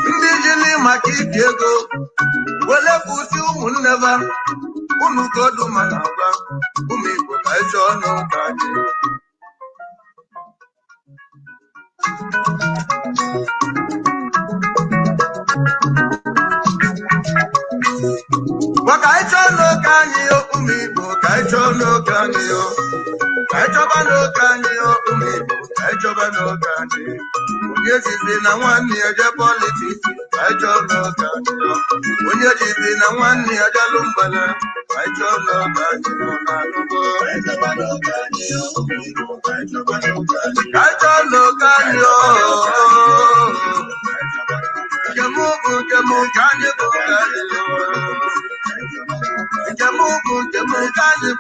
Indijini makiti ego, wale pusi umuneva, unukodu manaba, umibo kaichono kani. Wakaichono kanyo, umibo kaichono kanyo. Kaichobano kanyo, umibo kaichobano kanyo. Yes, it's in a 1 year politics. Kaichono kanyo. Yes, it's in a 1 year lumbala. Kaichono kanyo, nanugo. Kaichobano kanyo, umibo kaichobano kanyo. Kaichono kanyo. Jamu kanyo kanyo. Jamu kanyo kanyo.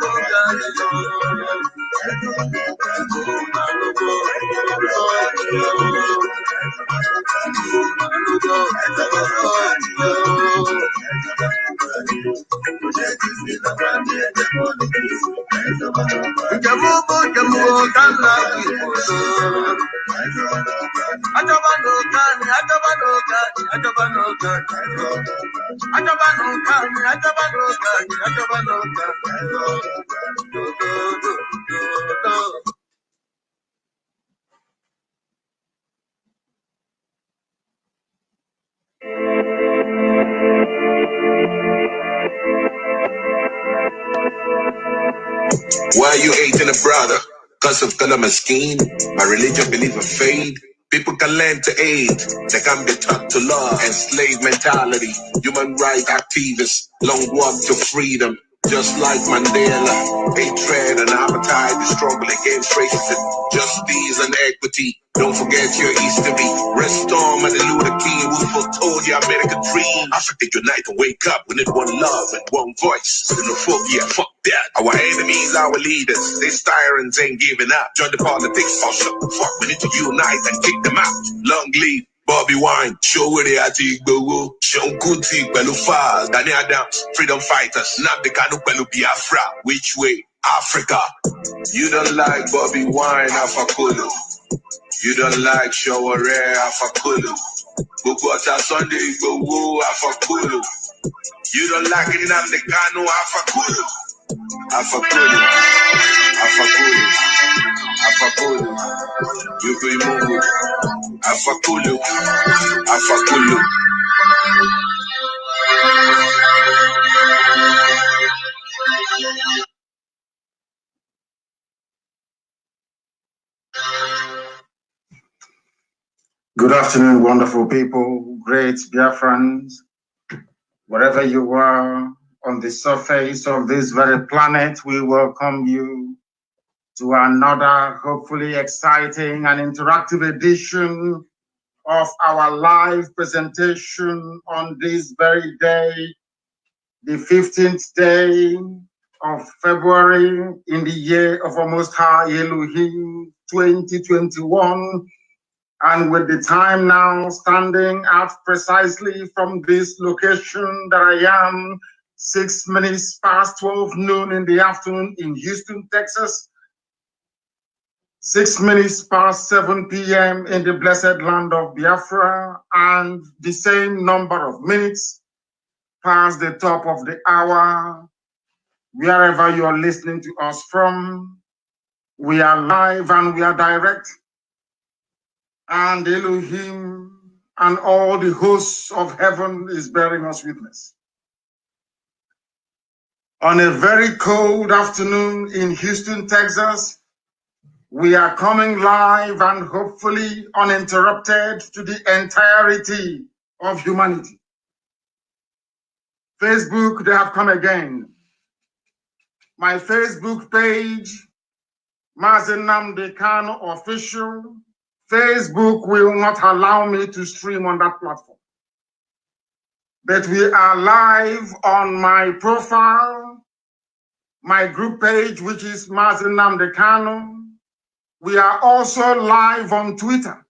Why are you hating a brother? Cause of color scheme? My religion believe in faith. People can learn to aid. They can be taught to love. Enslaved mentality. Human rights activists. Long walk to freedom. Just like Mandela. Hatred and appetite. The struggle against racism. Justice and equity. Don't forget your history. Restore Martin Luther King, who foretold your American dream. Africa unite and wake up. We need one love and one voice. Xenophobia, fuck that. Our enemies, our leaders. These tyrants ain't giving up. Join the politics, or shut the fuck. We need to unite and kick them out. Long live Bobby Wine. Show where they are to go. Show good to Belufa. Danny Adams, freedom fighters. Nnamdi Kanu Belu Biafra. Which way? Africa. You don't like Bobby Wine, Afakulu. You don't like Shaware, Afakulu. Bugota Sunday, go Afakulu. You don't like Nnamdi Kanu, Afakulu. Afakulu. Afakulu. Afakulu. You go Mungu. Afakulu. Afakulu. Good afternoon, wonderful people, great Biafrans, wherever you are on the surface of this very planet. We welcome you to another hopefully exciting and interactive edition of our live presentation on this very day, the 15th day of February in the year of our Most High Elohim 2021. And with the time now standing at precisely from this location that I am, 6 minutes past 12 noon in the afternoon in Houston, Texas, 6 minutes past 7 p.m. in the blessed land of Biafra, and the same number of minutes past the top of the hour, wherever you are listening to us from. We are live and we are direct. And Elohim and all the hosts of heaven is bearing us witness. On a very cold afternoon in Houston, Texas, we are coming live and hopefully uninterrupted to the entirety of humanity. Facebook, they have come again. My Facebook page, Mazi Nnamdi Kanu Official. Facebook will not allow me to stream on that platform. But we are live on my profile, my group page, which is Mazi Nnamdi Kanu. We are also live on Twitter.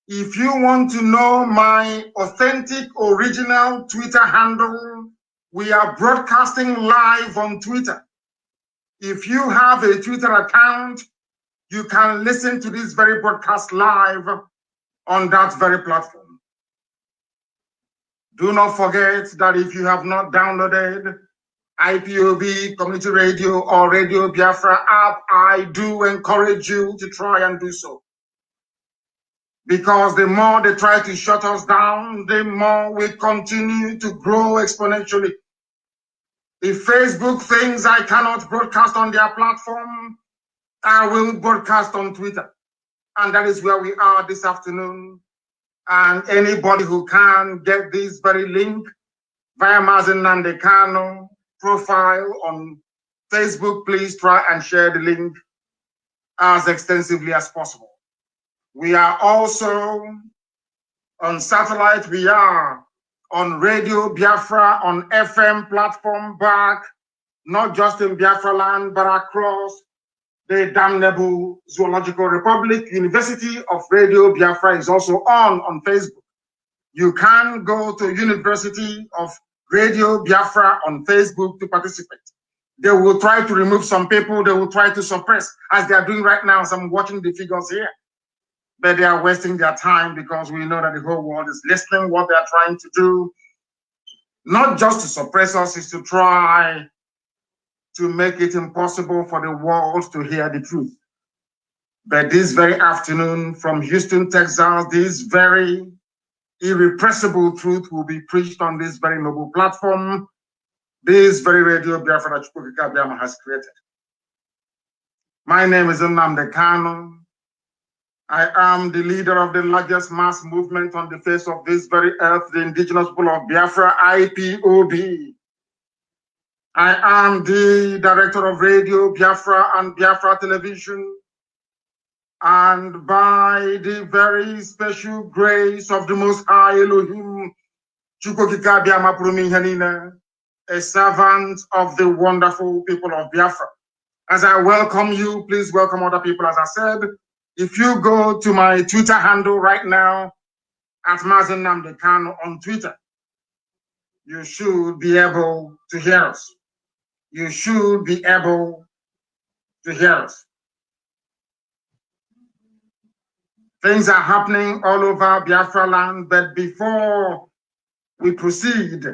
If you want to know my authentic, original Twitter handle, we are broadcasting live on Twitter. If you have a Twitter account, You can listen to this very broadcast live on that very platform. Do not forget that if you have not downloaded IPOB Community Radio or Radio Biafra app, I do encourage you to try and do so. Because the more they try to shut us down, the more we continue to grow exponentially. If Facebook thinks I cannot broadcast on their platform, I will broadcast on Twitter. And that is where we are this afternoon. And anybody who can get this very link via Mazi Nnamdi Kanu profile on Facebook, please try and share the link as extensively as possible. We are also on satellite. We are on Radio Biafra on FM platform back, not just in Biafra land, but across the damnable Zoological Republic. University of Radio Biafra is also on Facebook. You can go to University of Radio Biafra on Facebook to participate. They will try to remove some people, they will try to suppress, as they are doing right now, as I'm watching the figures here. But they are wasting their time because we know that the whole world is listening. What they are trying to do, not just to suppress us, is to try to make it impossible for the world to hear the truth. But this very afternoon from Houston, Texas, this very irrepressible truth will be preached on this very noble platform, this very Radio Biafra that Chukwuka Biama has created. My name is Nnamdi Kanu. I am the leader of the largest mass movement on the face of this very earth, the indigenous people of Biafra, IPOB. I am the director of Radio Biafra and Biafra Television. And by the very special grace of the Most High Elohim, Chukwuka Biama Purumi Hanina, a servant of the wonderful people of Biafra. As I welcome you, please welcome other people. As I said, if you go to my Twitter handle right now, at Mazi Nnamdi Kanu on Twitter, you should be able to hear us. You should be able to hear us. Things are happening all over Biafra land, but before we proceed,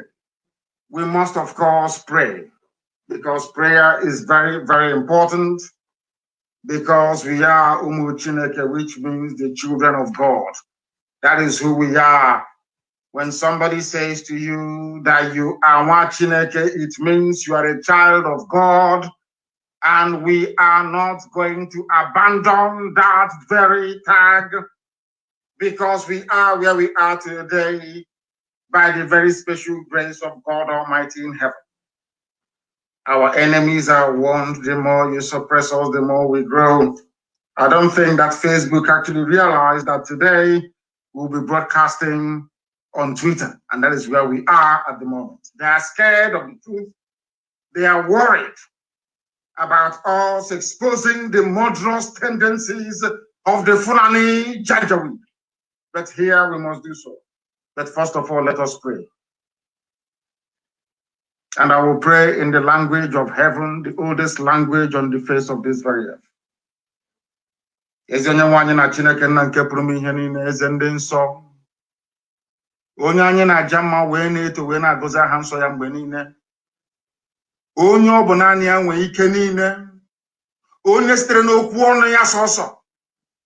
we must, of course, pray, because prayer is very, very important, because we are Umu Chineke, which means the children of God. That is who we are. When somebody says to you that you are Wa Chineke, it means you are a child of God, and we are not going to abandon that very tag, because we are where we are today by the very special grace of God Almighty in heaven. Our enemies are warned. The more you suppress us, the more we grow. I don't think that Facebook actually realized that today we'll be broadcasting on Twitter, and that is where we are at the moment. They are scared of the truth. They are worried about us exposing the murderous tendencies of the Fulani Janjaweed. But here we must do so. But first of all, let us pray. And I will pray in the language of heaven, the oldest language on the face of this very earth. Eze onye nwe anyị na Chineke nna nke pụrụ m ihe niile, eze ndị nsọ, onye anyị na-aja mma wee na-eto wee na-agọzi aha nsọ ya mgbe niile, onye ọ bụ naanị ya nwee ike niile, onye sitere n'okwu ọnụ ya sọsọ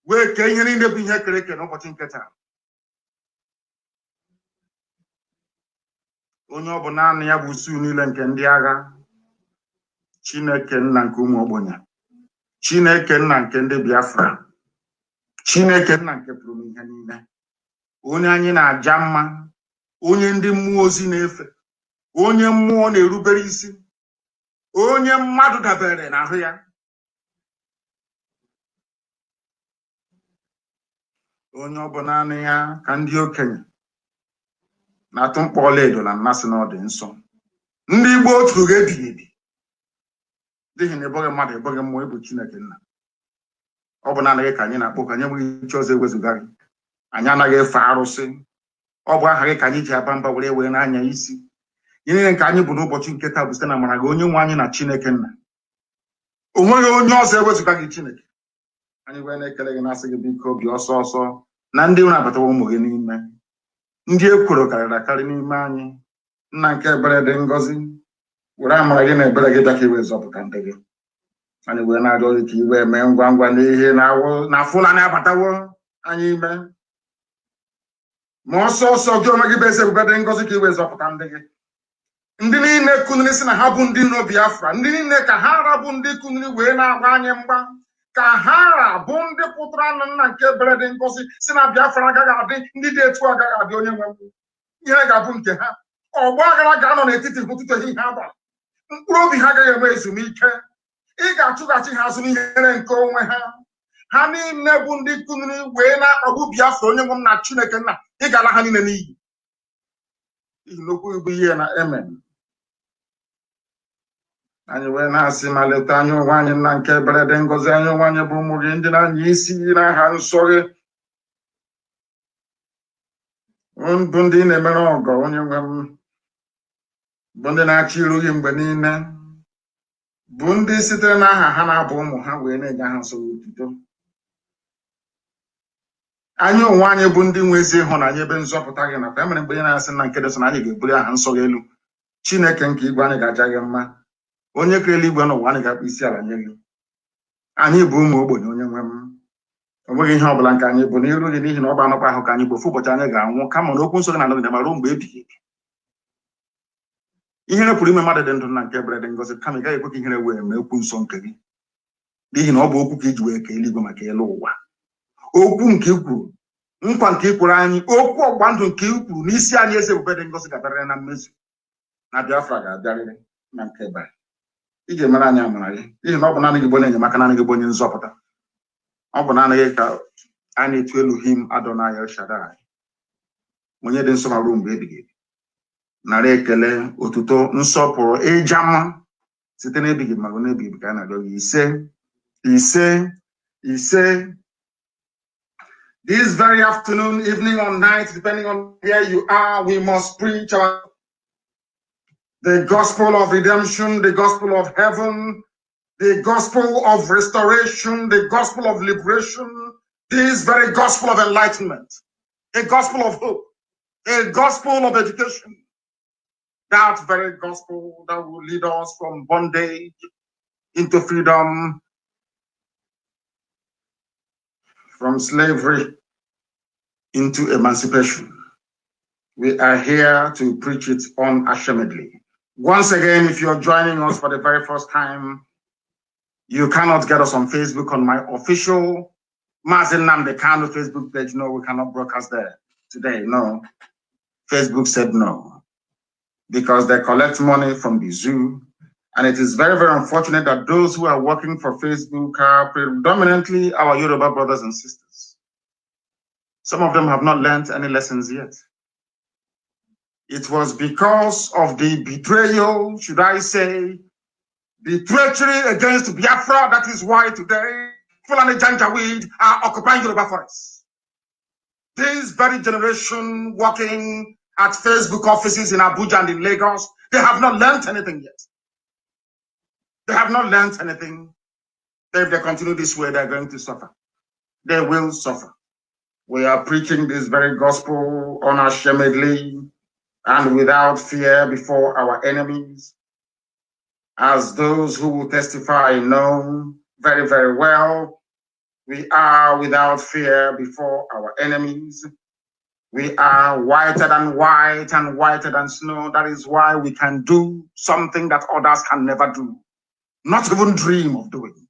wee kee ihe niile bụ ihe kere eke n'ụbọchị nke taa, onye ọ bụ naanị ya bụ usu niile nke ndị agha, Chineke nna nke ụmụ ogbenye, Chineke nna nke ndị Biafra, Chineke nna nke pụrụ m ihe niile, onye anyị na-aja mma, onye ndị mmụọ ozi na-efe, onye mmụọ na-erubere isi, onye mmadụ dabere n'ahụ ya, onye ọ bụ naanị ya ka ndị okenye na-atụ mkpọ ọlaedo na mmasị na ọ dị nsọ. Ndị Igbo otu ga-ebighị ebi, n'ihi na ịbụghị mmadụ, ịbụghị mmụọ, ịbụ Chineke nna. Ọ bụ naanị gị ka anyị na-akpọ, ka anyị enweghị iche ọzọ ewezụga gị. Anyị anaghị efe arụsị. Ọ bụ aha gị ka anyị ji aba mba were n'anya isi. Ihe niile nke anyị bụ n'ụbọchị nke taa bụ site na amara gị, onye nwe anyị na Chineke nna. O nweghị onye ọzọ ewezụga gị Chineke. anyị wee na-ekele gị na-asị gị biko obi ọsọ ọsọ na ndị na-abata ụmụ gị n'ime ndị ekworo karịrị akarị n'ime anyị nna nke ebere dị ngọzi were amara gị na ebere gị bịa ka iwe zọpụta ndị gị anyị wee na-arịọ gị ka iwe mee ngwa ngwa n'ihe na Fulani abatawo anyị ime ma ọsọ ọsọ gị onwe gị bụ eze ebube dị ngọzi ka iwe zọpụta ndị gị ndị niile kuniri si na ha bụ ndị no Biafra ndị niile ka ha rabụ ndị kuniri wee na-agba anyị mgba ka ha bụ ndị pụtara na nna nke ebere dị ngọzi si na Biafra agaghị adị ndị dị etu agaghị adị onye nwe m ihe ga-abụ nke ha ọgba aghara ga-anọ n'etiti ụtụtụ ehihie abalị mkpụrụ obi ha agaghị enwe ezumike ị ga-achụghachi ha azụ n'ihere nke onwe ha ha niile bụ ndị kuniri wee na-akpagbu Biafra onye nwe m na Chineke nna ị ga-ala ha niile n'iyi ihi n'okwu bụ ihe na amen anyị wee na-asị ma leta anyị onwe anyị nna nke ebere dị ngọzi anyị onwe anyị bụ ụmụ gị ndị na-anya isi n'aha nsọ gị bụ ndị na-emere ọgọ onye nwe m bụ ndị na-achọ iru gị mgbe niile bụ ndị sitere n'aha ha na-abụ ụmụ ha wee na-enye ha nsọ otuto anyị onwe anyị bụ ndị nwe ezi ịhụnanya ebe nzọpụta gị nakwa emere mgbe ị na-asị na nke dị na anyị ga-ebuli aha nsọ gị elu Chineke nke igwe anyị ga-aja gị mma onye kere eluigwe n'ụwa anyị ga-akpụ isi ala nye gị anyị bụ ụmụ ogbenye onye nwe m o nweghị ihe ọ bụla nke anyị bụ n'iru gị n'ihi na ọ bụ anụkwa ahụ ka anyị bụ ofu ụbọchị anyị ga-anwụ kama na okwu nsọ gị na-anọgide ma ruo mgbe ebighị ebi ihere pụrụ ime mmadụ dị ndụ na nke ebere dị ngọzi kama ị gaghị ekwe ka ihere wee mee okwu nsọ nke gị n'ihi na ọ bụ okwu ka iji wee ka eluigwe maka elu ụwa okwu nke ikwuru nkwa nke ikwuru anyị okwu ọgba ndụ nke ikwuru n'isi anyị eze ebube dị ngọzi ga-abịarịrị na mmezu na Biafra ga-abịarịrị na nke ebere ị ga-emere anyị amara gị n'ihi na ọ bụ naanị gị bụ onye enyemaka naanị gị bụ onye nzọpụta ọ bụ naanị gị ka a na-etu Elohim Adonai El Shaddai onye dị nsọ ma ruo mgbe ebighị ebi nara ekele otuto nsọpụrụ ịja mma site n'ebighị ma ruo n'ebighị ebi ka a na-arịọ gị ise ise ise. This very afternoon, evening, or night, depending on where you are, we must preach the gospel of redemption, the gospel of heaven, the gospel of restoration, the gospel of liberation, this very gospel of enlightenment, a gospel of hope, a gospel of education, that very gospel that will lead us from bondage into freedom, from slavery into emancipation. We are here to preach it unashamedly. Once again, if you're joining us for the very first time, you cannot get us on Facebook on my official Mazi Nnamdi Kanu Facebook page. No, we cannot broadcast there today. No, Facebook said no, because they collect money from the zoo. And it is very, very unfortunate that those who are working for Facebook are predominantly our Yoruba brothers and sisters. Some of them have not learned any lessons yet. It was because of the betrayal, should I say, the treachery against Biafra. That is why today Fulani Janjaweed are occupying Yoruba forests. This very generation working at Facebook offices in Abuja and in Lagos, they have not learned anything yet. They have not learned anything. If they continue this way, they're going to suffer. They will suffer. We are preaching this very gospel unashamedly and without fear before our enemies, as those who will testify know very, very well. We are without fear before our enemies. We are whiter than white and whiter than snow. That is why we can do something that others can never do, not even dream of doing,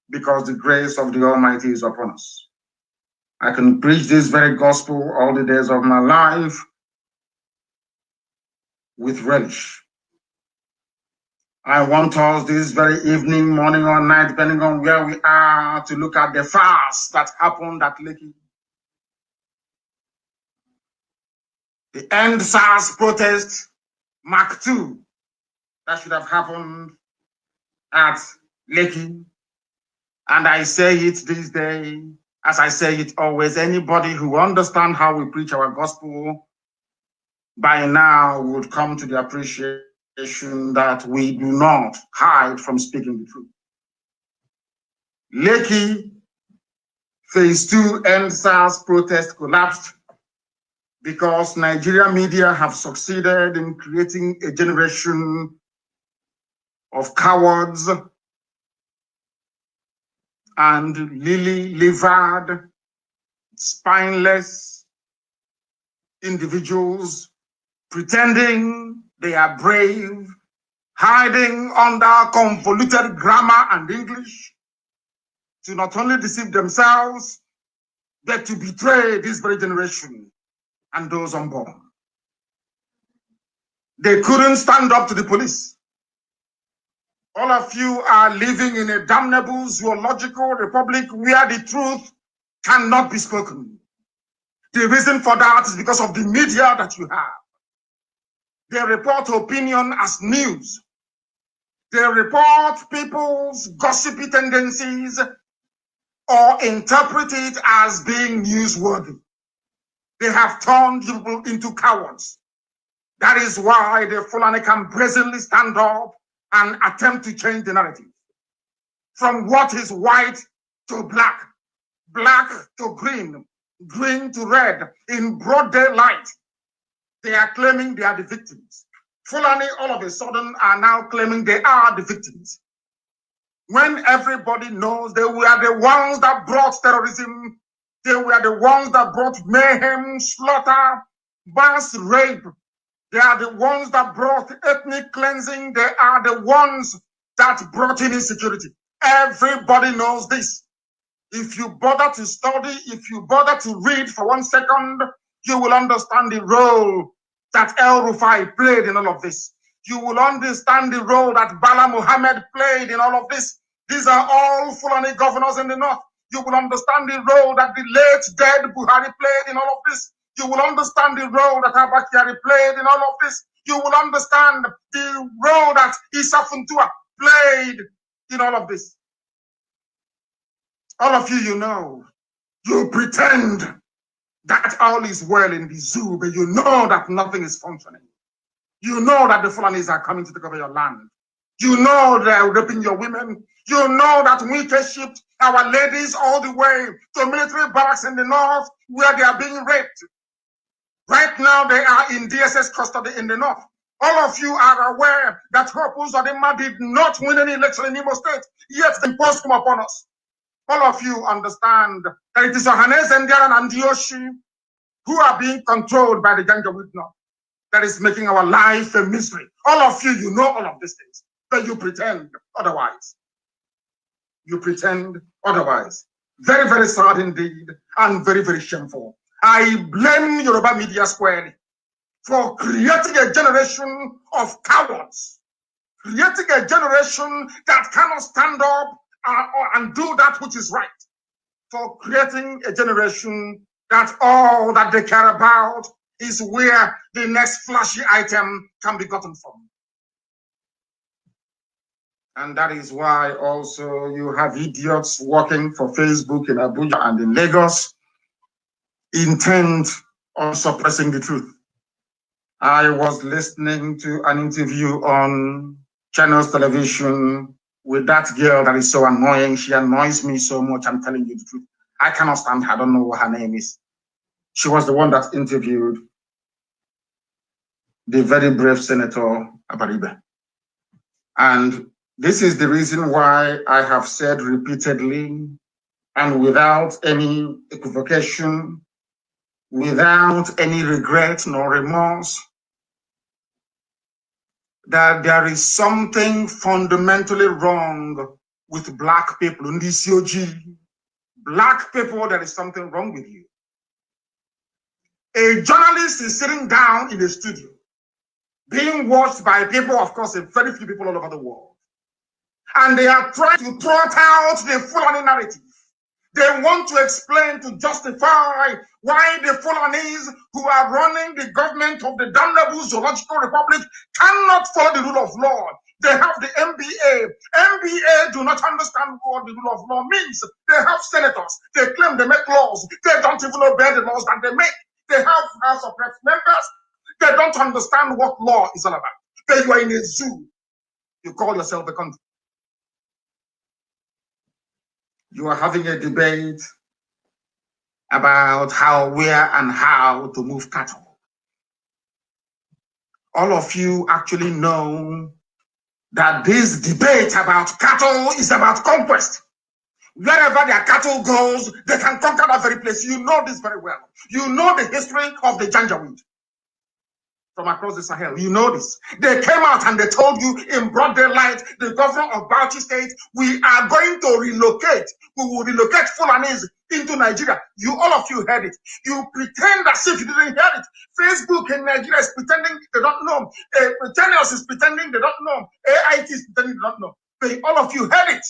because the grace of the Almighty is upon us. I can preach this very gospel all the days of my life with relish. I want us this very evening, morning, or night, depending on where we are, to look at the fast that happened at Lekki. The End SARS protest, Mark II, that should have happened at Lekki. And I say it this day, as I say it always, anybody who understands how we preach our gospel by now would come to the appreciation that we do not hide from speaking the truth. Lekki Phase 2 end SARS protest collapsed because Nigerian media have succeeded in creating a generation of cowards and lily-livered, spineless individuals pretending they are brave, hiding under convoluted grammar and English to not only deceive themselves, but to betray this very generation and those unborn. They couldn't stand up to the police. All of you are living in a damnable zoological republic where the truth cannot be spoken. The reason for that is because of the media that you have. They report opinion as news. They report people's gossipy tendencies or interpret it as being newsworthy. They have turned people into cowards. That is why the Fulani can brazenly stand up and attempt to change the narrative from what is white to black, black to green, green to red, in broad daylight. They are claiming they are the victims. Fulani all of a sudden are now claiming they are the victims, when everybody knows they were the ones that brought terrorism, they were the ones that brought mayhem, slaughter, mass rape. They are the ones that brought ethnic cleansing. They are the ones that brought in insecurity. Everybody knows this. If you bother to study, if you bother to read for 1 second, you will understand the role that El Rufai played in all of this. You will understand the role that Bala Muhammad played in all of this. These are all Fulani governors in the north. You will understand the role that the late dead Buhari played in all of this. You will understand the role that Abakari played in all of this. You will understand the role that Issa Funtua played in all of this. All of you, you know, you pretend that all is well in the zoo, but you know that nothing is functioning. You know that the Fulanis are coming to take over your land. You know they're raping your women. You know that we shipped our ladies all the way to military barracks in the north where they are being raped. Right now, they are in DSS custody in the north. All of you are aware that Hope Uzodinma did not win any election in Imo State, yet the imposed come upon us. All of you understand that it is Ohanes and Ndiaran and Dioshi who are being controlled by the Janjaweed North that is making our life a misery. All of you, you know all of these things, but you pretend otherwise. You pretend otherwise. Very, very sad indeed, and very, very shameful. I blame Yoruba media squarely for creating a generation of cowards, creating a generation that cannot stand up and do that which is right, for creating a generation that all that they care about is where the next flashy item can be gotten from. And that is why also you have idiots working for Facebook in Abuja and in Lagos, intent on suppressing the truth. I was listening to an interview on Channels Television with that girl that is so annoying. She annoys me so much, I'm telling you the truth. I cannot stand her. I don't know what her name is. She was the one that interviewed the very brave Senator Abaribe. And this is the reason why I have said repeatedly and without any equivocation, without any regret nor remorse, that there is something fundamentally wrong with Black people. In this COG, Black people, there is something wrong with you. A journalist is sitting down in a studio, being watched by people, of course, very few people all over the world. And they are trying to trot out the Fulani narrative. They want to explain, to justify why the Fulanis who are running the government of the damnable Zoological Republic cannot follow the rule of law. They have the MBA. MBA do not understand what the rule of law means. They have senators. They claim they make laws. They don't even obey the laws that they make. They have House of Reps members. They don't understand what law is all about. Then you are in a zoo. You call yourself a country. You are having a debate about how, where, and how to move cattle. All of you actually know that this debate about cattle is about conquest. Wherever their cattle goes, they can conquer that very place. You know this very well. You know the history of the Janjaweed from across the Sahel. You know this. They came out and they told you in broad daylight, the governor of Bauchi State, we are going to relocate. We will relocate Fulanis into Nigeria. All of you heard it. You pretend as if you didn't hear it. Facebook in Nigeria is pretending they don't know. Channels is pretending they don't know. AIT is pretending they don't know. But all of you heard it.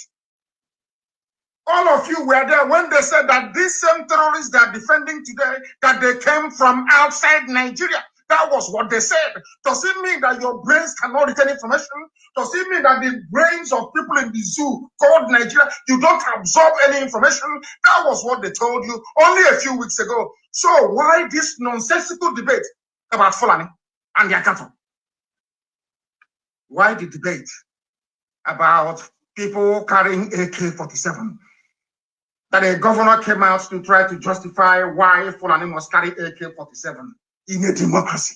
All of you were there when they said that these same terrorists they are defending today, that they came from outside Nigeria. That was what they said. Does it mean that your brains cannot retain information? Does it mean that the brains of people in the zoo called Nigeria, you don't absorb any information? That was what they told you only a few weeks ago. So why this nonsensical debate about Fulani and their cattle? Why the debate about people carrying AK-47? That a governor came out to try to justify why Fulani must carry AK-47 in a democracy.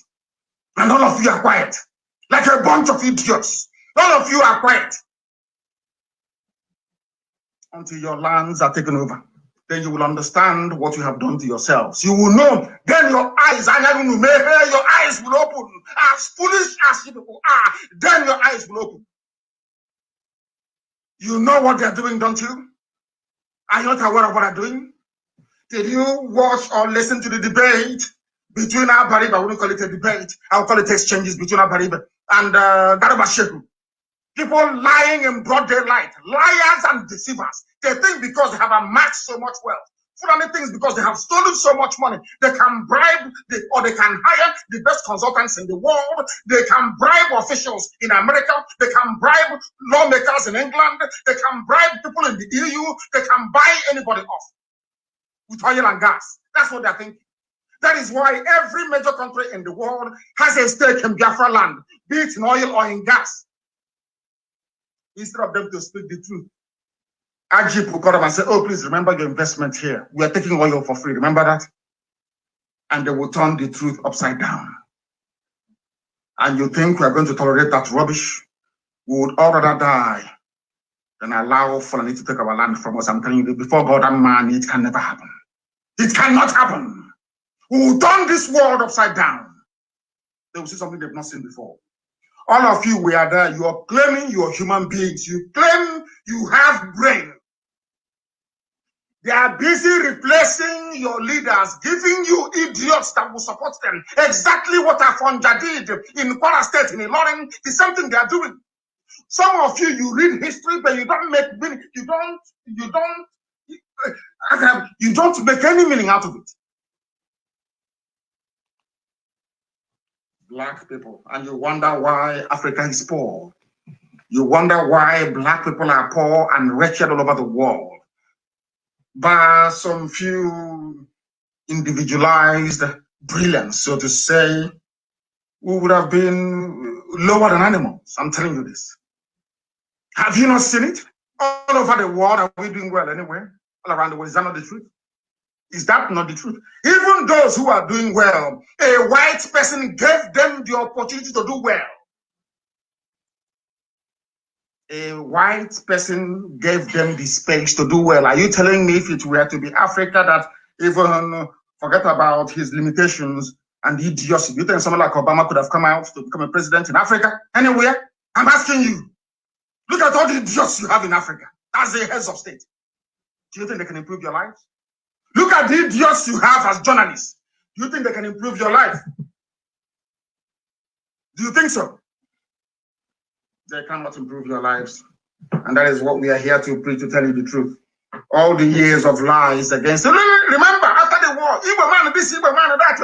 And all of you are quiet, like a bunch of idiots. All of you are quiet until your lands are taken over. Then you will understand what you have done to yourselves. You will know. Then your eyes will open. As foolish as you people are, then your eyes will open. You know what they're doing, don't you? Are you not aware of what they're doing? Did you watch or listen to the debate between Abariba? I wouldn't call it a debate. I'll call it exchanges between Abariba and Garba Shehu. People lying in broad daylight, liars and deceivers. They think because they have amassed so much wealth, Fulani things because they have stolen so much money, they can bribe or they can hire the best consultants in the world. They can bribe officials in America. They can bribe lawmakers in England. They can bribe people in the EU. They can buy anybody off with oil and gas. That's what they're thinking. That is why every major country in the world has a stake in Biafra land, be it in oil or in gas. Instead of them to speak the truth, Ajib will call them and say, oh, please remember your investment here. We are taking oil for free. Remember that? And they will turn the truth upside down. And you think we are going to tolerate that rubbish? We would all rather die than allow Fulani to take our land from us. I'm telling you, before God and man, it can never happen. It cannot happen. We will turn this world upside down. They will see something they've not seen before. All of you were there. You are claiming you are human beings. You claim you have brain. They are busy replacing your leaders, giving you idiots that will support them. Exactly what Afonja did in Kwara State, in Ilorin, the same thing they are doing. Some of you, you read history, but you don't make meaning. You don't make any meaning out of it. Black people, and you wonder why Africa is poor. You wonder why black people are poor and wretched all over the world. By some few individualized brilliance, so to say, we would have been lower than animals. I'm telling you this. Have you not seen it? All over the world, are we doing well anywhere? All around the world, is that not the truth? Is that not the truth? Even those who are doing well, a white person gave them the opportunity to do well. A white person gave them the space to do well. Are you telling me if it were to be Africa that even forget about his limitations and idiocy, you think someone like Obama could have come out to become a president in Africa? Anywhere? I'm asking you. Look at all the idiots you have in Africa. That's the heads of state. Do you think they can improve your lives? Look at the idiots you have as journalists. Do you think they can improve your life? Do you think so? They cannot improve your lives. And that is what we are here to preach, to tell you the truth. All the years of lies against them. Remember, after the war, Igbo man, this Igbo man, that,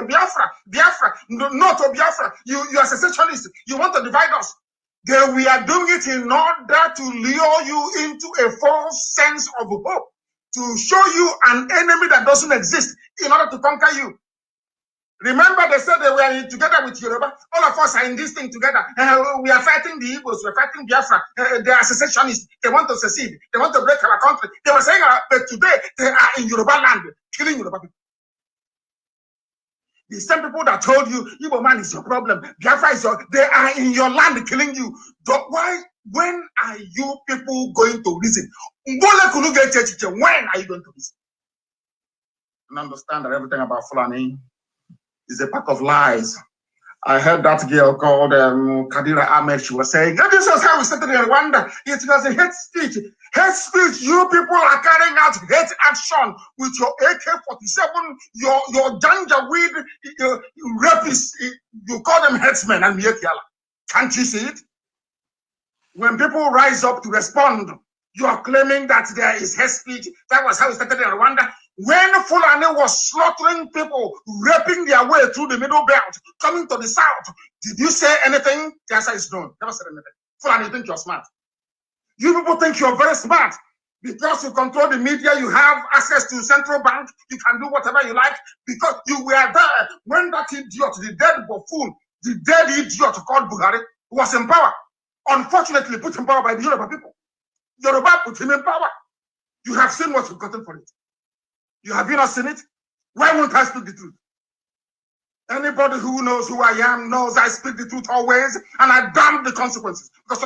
Biafra, no to Biafra. You are sensationalist. You want to divide us. We are doing it in order to lure you into a false sense of hope. To show you an enemy that doesn't exist in order to conquer you. Remember, they said they were together with Yoruba. All of us are in this thing together. We are fighting the Igbos. We are fighting Biafra. They are secessionists. They want to secede. They want to break our country. They were saying that today they are in Yoruba land, killing Yoruba people. The same people that told you, Igbo man is your problem, Biafra is your, they are in your land killing you. Why? When are you people going to reason? When are you going to reason? And understand that everything about Fulani is a pack of lies. I heard that girl called Kadira Ahmed. She was saying, this is how we started in Rwanda. It was a hate speech. Hate speech. You people are carrying out hate action with your AK-47, your Janjaweed rapists. You call them headsmen and Mietiala. Can't you see it? When people rise up to respond, you are claiming that there is hate speech. That was how it started in Rwanda. When Fulani was slaughtering people, raping their way through the middle belt, coming to the south, did you say anything? The answer is no. Never said anything. Fulani, you think you're smart. You people think you're very smart. Because you control the media, you have access to central bank, you can do whatever you like, because you were there when that idiot, the dead buffoon, the dead idiot called Buhari, was in power. Unfortunately, put in power by the Yoruba people. Yoruba put him in power. You have seen what you've gotten for it. You have not seen it? Why won't I speak the truth? Anybody who knows who I am knows I speak the truth always, and I damn the consequences. Because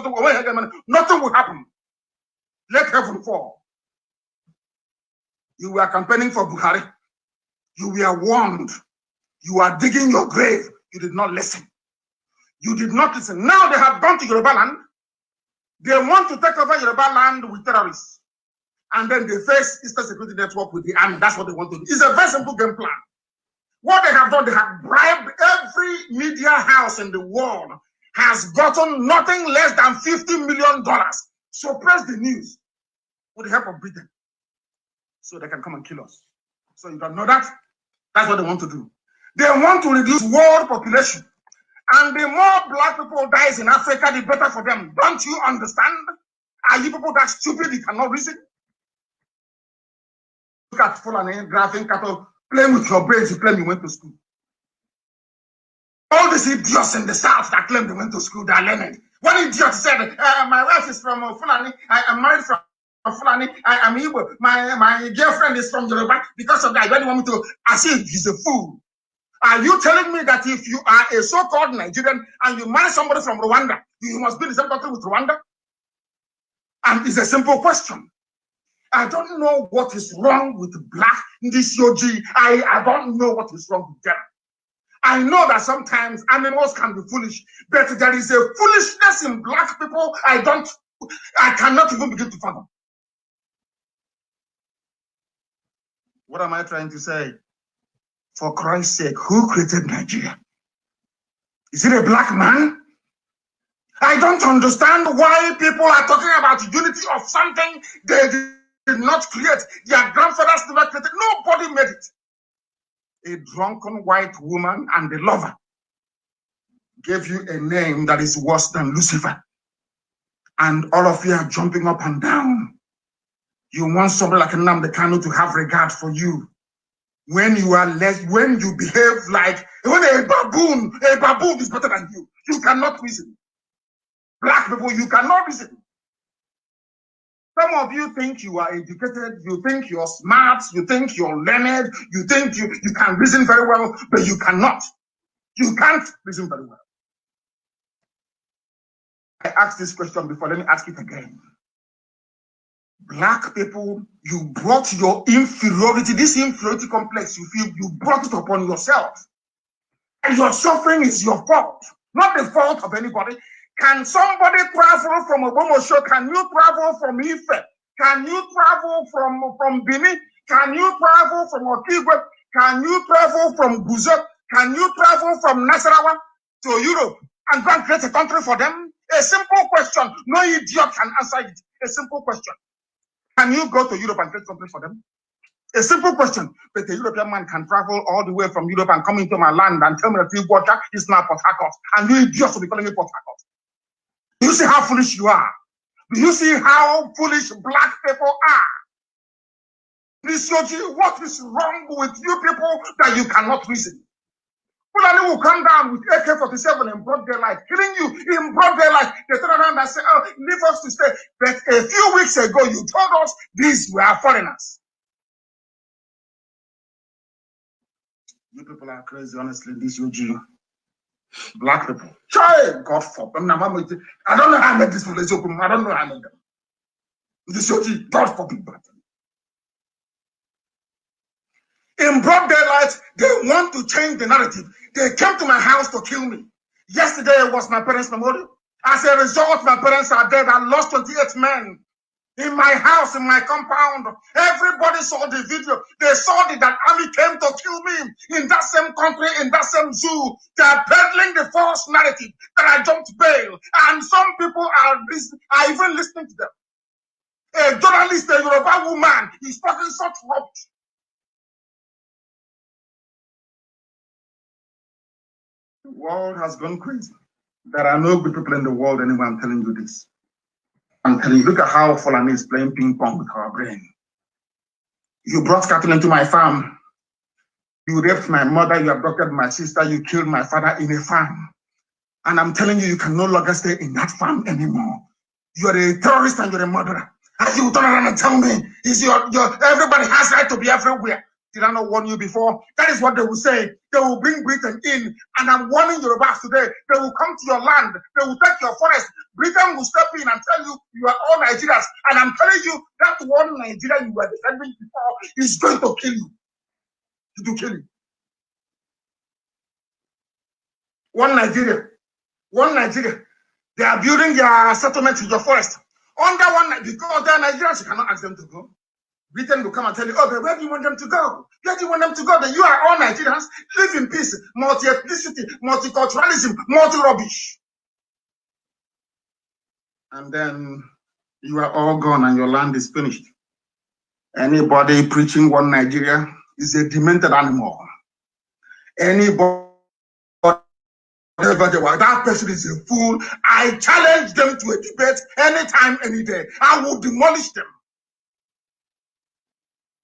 nothing will happen. Let heaven fall. You were campaigning for Buhari. You were warned. You are digging your grave. You did not listen. You did not listen. Now they have gone to Yoruba land. They want to take over Yoruba land with terrorists. And then they face Eastern Security Network with the army. That's what they want to do. It's a very simple game plan. What they have done, they have bribed every media house in the world, has gotten nothing less than $50 million. Suppress the news with the help of Britain. So they can come and kill us. So you don't know that? That's what they want to do. They want to reduce world population. And the more black people dies in Africa, the better for them. Don't you understand? Are you people that stupid you cannot reason? Look at Fulani driving cattle, playing with your brains, you claim you went to school. All these idiots in the south that claim they went to school, they are learned. One idiot said, my wife is from Fulani, I am married from Fulani, I am Igbo, my girlfriend is from Yoruba. Because of that, I don't want me to, as if he's a fool. Are you telling me that if you are a so-called Nigerian and you marry somebody from Rwanda, you must be in the same country with Rwanda? And it's a simple question. I don't know what is wrong with black Ndisyoji. I don't know what is wrong with them. I know that sometimes animals can be foolish, but there is a foolishness in black people I cannot even begin to fathom. What am I trying to say? For Christ's sake, who created Nigeria? Is it a black man? I don't understand why people are talking about unity of something they did not create. Their grandfathers never created. Nobody made it. A drunken white woman and the lover gave you a name that is worse than Lucifer. And all of you are jumping up and down. You want somebody like Nnamdi Kanu to have regard for you. When you are when you behave like when a baboon is better than you. You cannot reason. Black people, you cannot reason. Some of you think you are educated, you think you're smart, you think you're learned, you think you can reason very well, but you cannot. You can't reason very well. I asked this question before, let me ask it again. Black people, you brought your inferiority, this inferiority complex you feel, you brought it upon yourself. And your suffering is your fault, not the fault of anybody. Can somebody travel from Obomosho? Can you travel from Ife? Can you travel from Benin? Can you travel from Okigwe? Can you travel from Guzo? Can you travel from Nasarawa to Europe and go and create a country for them? A simple question. No idiot can answer it. A simple question. Can you go to Europe and create something for them? A simple question. But a European man can travel all the way from Europe and come into my land and tell me that the water is now Port Harcourt. And you idiots will be calling me Port Harcourt. Do you see how foolish you are? Do you see how foolish black people are? Ndisyoji, what is wrong with you people that you cannot reason? Fulani will come down with AK-47 in broad daylight, killing you in broad daylight. They turn around and say, oh, leave us to stay. But a few weeks ago, you told us these were foreigners. You people are crazy, honestly. This UG. Black people. Child, God forbid. I don't know how I made this place open. I don't know how I made them. This UG, God forbid. In broad daylight, they want to change the narrative. They came to my house to kill me. Yesterday was my parents' memorial. As a result, my parents are dead. I lost 28 men in my house, in my compound. Everybody saw the video. They saw that army came to kill me in that same country, in that same zoo. They are peddling the false narrative that I jumped bail. And some people are even listening to them. A journalist, a Yoruba woman, is talking such rubbish. The world has gone crazy. There are no good people in the world anymore. I'm telling you this. I'm telling you, look at how Fulani is playing ping pong with our brain. You brought cattle into my farm. You raped my mother. You abducted my sister. You killed my father in a farm. And I'm telling you, you can no longer stay in that farm anymore. You're a terrorist and you're a murderer. And you turn around and tell me, everybody has right to be everywhere. Did I not warn you before? That is what they will say. They will bring Britain in. And I'm warning Yorubas today. They will come to your land. They will take your forest. Britain will step in and tell you, you are all Nigerians. And I'm telling you, that one Nigeria you were defending before is going to kill you. It will kill you. One Nigeria. One Nigeria. They are building their settlement in your forest. Under one, because they are Nigerians, you cannot ask them to go. Britain will come and tell you, okay, where do you want them to go? Where do you want them to go? Then you are all Nigerians, live in peace, multi-ethnicity, multiculturalism, multi-rubbish. And then you are all gone and your land is finished. Anybody preaching one Nigeria is a demented animal. Anybody, whatever they were, that person is a fool. I challenge them to a debate anytime, any day. I will demolish them.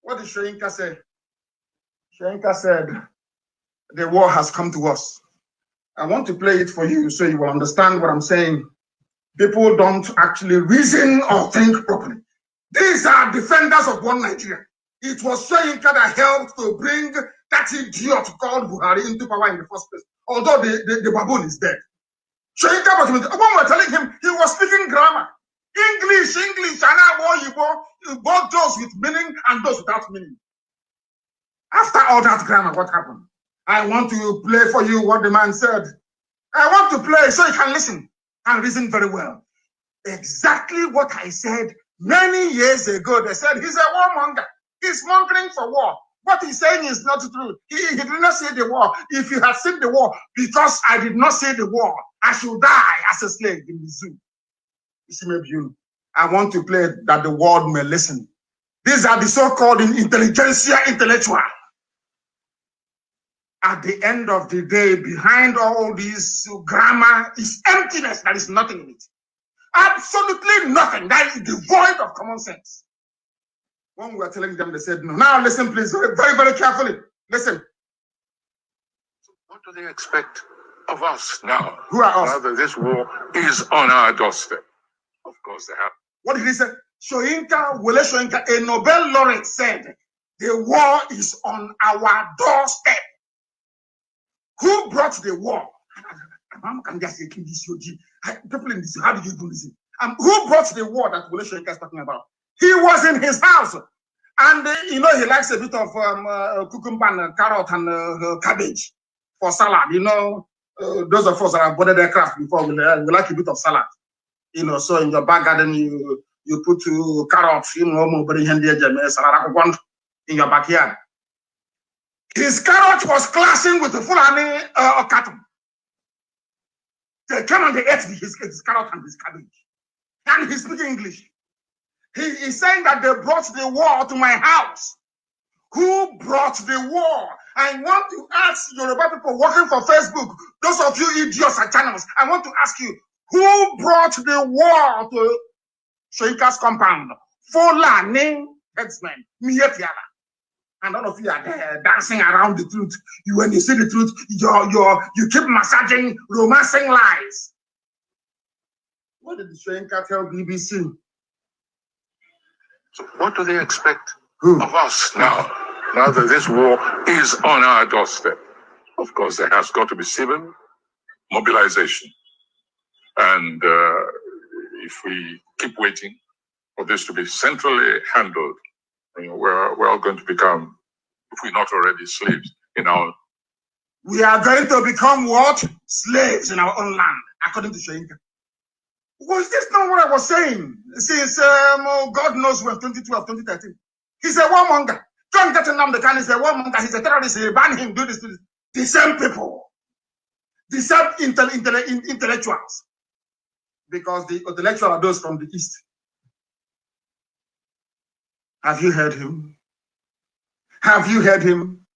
What did Shoyinka say? Shoyinka said, the war has come to us. I want to play it for you so you will understand what I'm saying. People don't actually reason or think properly. These are defenders of one Nigeria. It was Shoyinka that helped to bring that idiot called Buhari into power in the first place. Although the baboon is dead. Shoyinka was, when we were telling him, he was speaking grammar. English, and both those with meaning and those without meaning. After all that grammar, what happened? I want to play for you what the man said. I want to play so you can listen and reason very well. Exactly what I said many years ago. They said he's a warmonger. He's mongering for war. What he's saying is not true. He did not say the war. If you had seen the war, because I did not say the war, I should die as a slave in the zoo. I want to play that the world may listen. These are the so-called intelligentsia intellectual. At the end of the day, behind all this grammar is emptiness. There is nothing in it. Absolutely nothing. That is devoid of common sense. When we were telling them, they said no. Now listen, please, very, very carefully. Listen. So what do they expect of us now? Who are us? Now that this war is on our doorstep. Of course they have. What did he say? Shoyinka, Wole Shoyinka, a Nobel laureate, said, the war is on our doorstep. Who brought the war? People in this, how did you do this? Who brought the war that Wole Shoyinka is talking about? He was in his house. And, he likes a bit of cucumber and carrot and cabbage for salad. Those of us that have boarded aircraft before, we like a bit of salad. So in your back garden, you put carrots, in your backyard. His carrot was clashing with the Fulani cattle. They came and they ate his carrot and his cabbage. And he's speaking English. He is saying that they brought the war to my house. Who brought the war? I want to ask Yoruba people working for Facebook, those of you idiots at channels, I want to ask you, who brought the war to Shoyinka's compound? Fulani headsmen, Mietiala. And all of you are there dancing around the truth. When you see the truth, you keep massaging, romancing lies. What did Shoyinka tell BBC? So what do they expect of us now? Now that this war is on our doorstep, of course, there has got to be civil mobilization. And if we keep waiting for this to be centrally handled, we're all going to become, if we're not already, slaves in our. We are going to become what? Slaves in our own land, according to Shenka. Was this not what I was saying since God knows when, 2012, 2013? He's a warmonger. Don't get Nnamdi Kanu is a warmonger. He's a terrorist. He ban him, do this, do this. The same people, the same intellectuals, because the intellectuals are those from the East. Have you heard him? Have you heard him?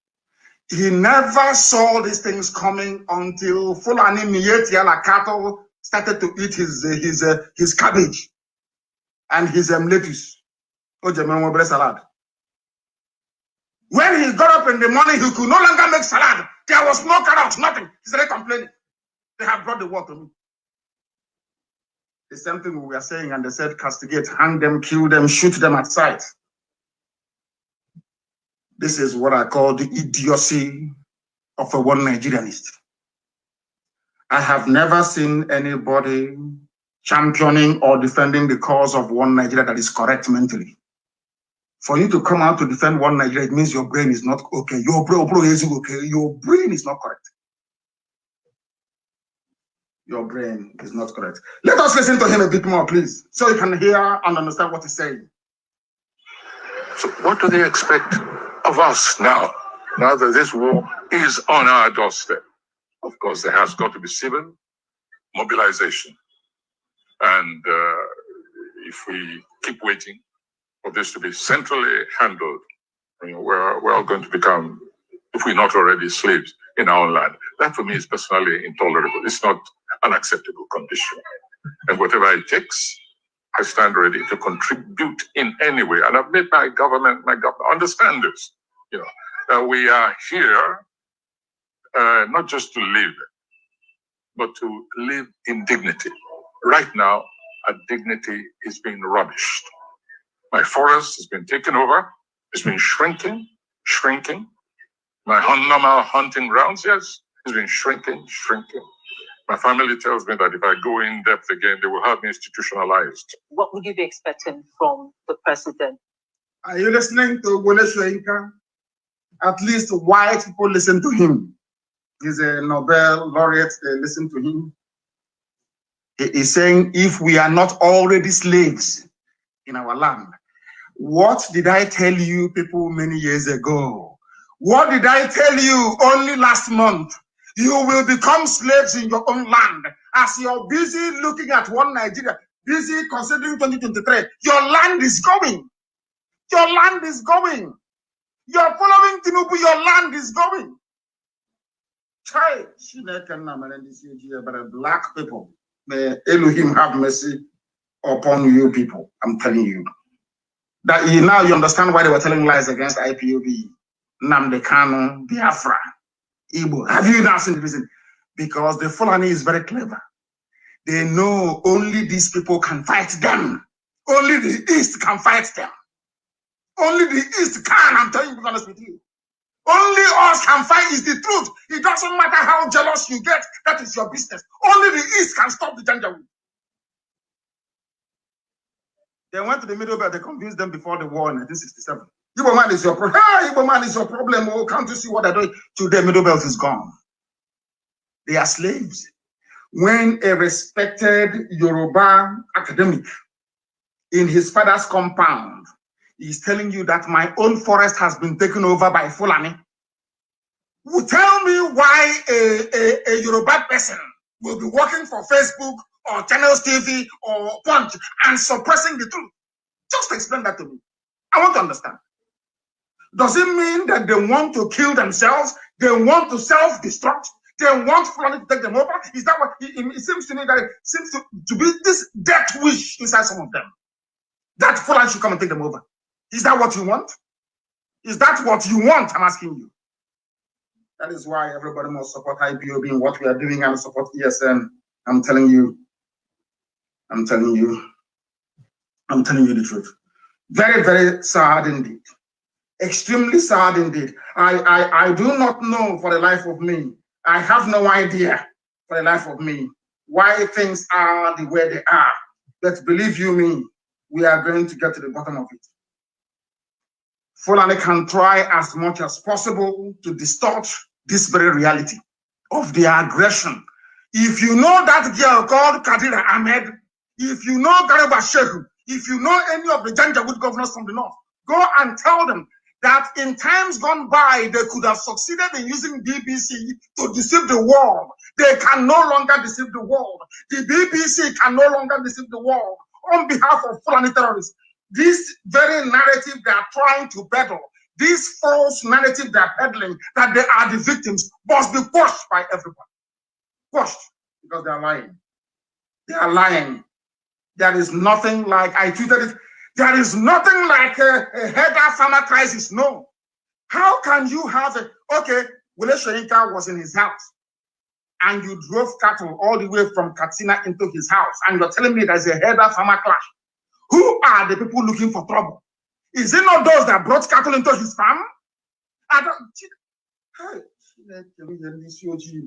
He never saw these things coming until Fulani Mietiala cattle started to eat his cabbage and his lettuce. Salad. When he got up in the morning, he could no longer make salad. There was no carrots, nothing. He started complaining. They have brought the war to me. The same thing we were saying, and they said castigate, hang them, kill them, shoot them at sight. This is what I call the idiocy of a one Nigerianist. I have never seen anybody championing or defending the cause of one Nigeria that is correct mentally. For you to come out to defend one Nigeria, it means your brain is not okay. Your brain is okay. Your brain is not correct. Your brain is not correct. Let us listen to him a bit more, please, so you can hear and understand what he's saying. So what do they expect of us now that this war is on our doorstep? Of course, there has got to be civil mobilization. And if we keep waiting for this to be centrally handled, we're all going to become, if we're not already, slaves in our own land. That for me is personally intolerable. It's not an acceptable condition. And whatever it takes, I stand ready to contribute in any way. And I've made my government understand this. We are here not just to live, but to live in dignity. Right now, our dignity is being rubbished. My forest has been taken over. It's been shrinking. My normal hunting grounds, yes, it's been shrinking. My family tells me that if I go in depth again, they will have me institutionalized. What would you be expecting from the president? Are you listening to Wole Soyinka? At least white people listen to him. He's a Nobel laureate, they listen to him. He is saying, if we are not already slaves in our land, what did I tell you people many years ago? What did I tell you only last month? You will become slaves in your own land. As you're busy looking at one Nigeria, busy considering 2023, your land is going. Your land is going. You're following Tinubu, your land is going. Try, but black people, may Elohim have mercy upon you people. I'm telling you. That now you understand why they were telling lies against IPOB, Nnamdi Kanu, Biafra, Igbo. Have you now seen the reason? Because the Fulani is very clever. They know only these people can fight them. Only the East can fight them. Only the East can, I'm telling you, to be honest with you. Only us can fight is the truth. It doesn't matter how jealous you get, that is your business. Only the East can stop the Janjaweed. They went to the Middle Belt, they convinced them before the war in 1967. Igbo man is your problem. Hey, Igbo man is your problem. Oh, can't you see what they're doing? Today, Middle Belt is gone. They are slaves. When a respected Yoruba academic in his father's compound is telling you that my own forest has been taken over by Fulani, will tell me why a Yoruba person will be working for Facebook or Channels TV or Punch and suppressing the truth. Just explain that to me. I want to understand. Does it mean that they want to kill themselves? They want to self-destruct? They want Fulani to take them over? Is that what it seems to me that it seems to be this death wish inside some of them? That Fulani should come and take them over. Is that what you want? Is that what you want? I'm asking you. That is why everybody must support IPOB in what we are doing and support ESN. I'm telling you the truth. Very, very sad indeed. Extremely sad indeed. I do not know for the life of me. I have no idea for the life of me why things are the way they are. But believe you me, we are going to get to the bottom of it. Fulani can try as much as possible to distort this very reality of their aggression. If you know that girl called Kadira Ahmed, if you know Garba Shehu, if you know any of the Janjaweed governors from the north, go and tell them that in times gone by, they could have succeeded in using BBC to deceive the world. They can no longer deceive the world. The BBC can no longer deceive the world on behalf of Fulani terrorists. This very narrative they are trying to peddle, this false narrative they are peddling, that they are the victims, must be quashed by everyone. Quashed, because they are lying. They are lying. There is nothing like, I tweeted it, there is nothing like a header farmer crisis. No. How can you have a, okay, Wole Soyinka was in his house and you drove cattle all the way from Katsina into his house and you're telling me there's a header farmer clash. Who are the people looking for trouble? Is it not those that brought cattle into his farm? I don't, hey,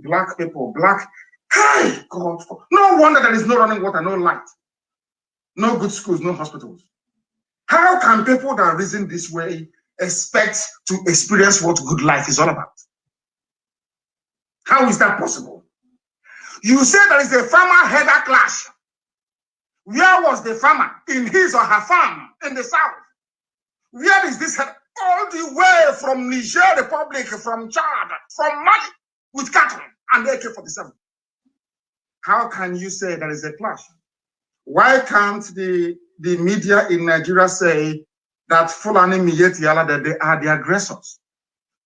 black people, black, hey, God, no wonder there is no running water, no light, no good schools, no hospitals. How can people that reason this way expect to experience what good life is all about? How is that possible? You say there is a farmer header clash. Where was the farmer? In his or her farm in the south. Where is this header? All the way from Niger Republic, from Chad, from Mali, with cattle and AK-47. How can you say there is a clash? Why can't the media in Nigeria say that Fulani Miyetiala, that they are the aggressors?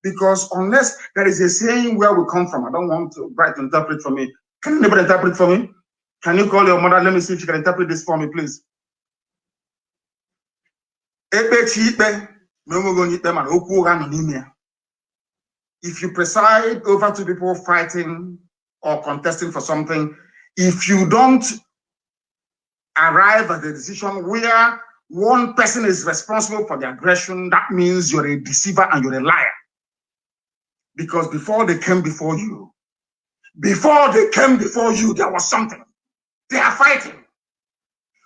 Because unless there is a saying where we come from, I don't want to Bright to interpret for me. Can anybody interpret for me? Can you call your mother? Let me see if she can interpret this for me, please. If you preside over two people fighting or contesting for something, if you don't arrive at a decision where one person is responsible for the aggression, that means you're a deceiver and you're a liar. Because before they came before you, there was something. They are fighting.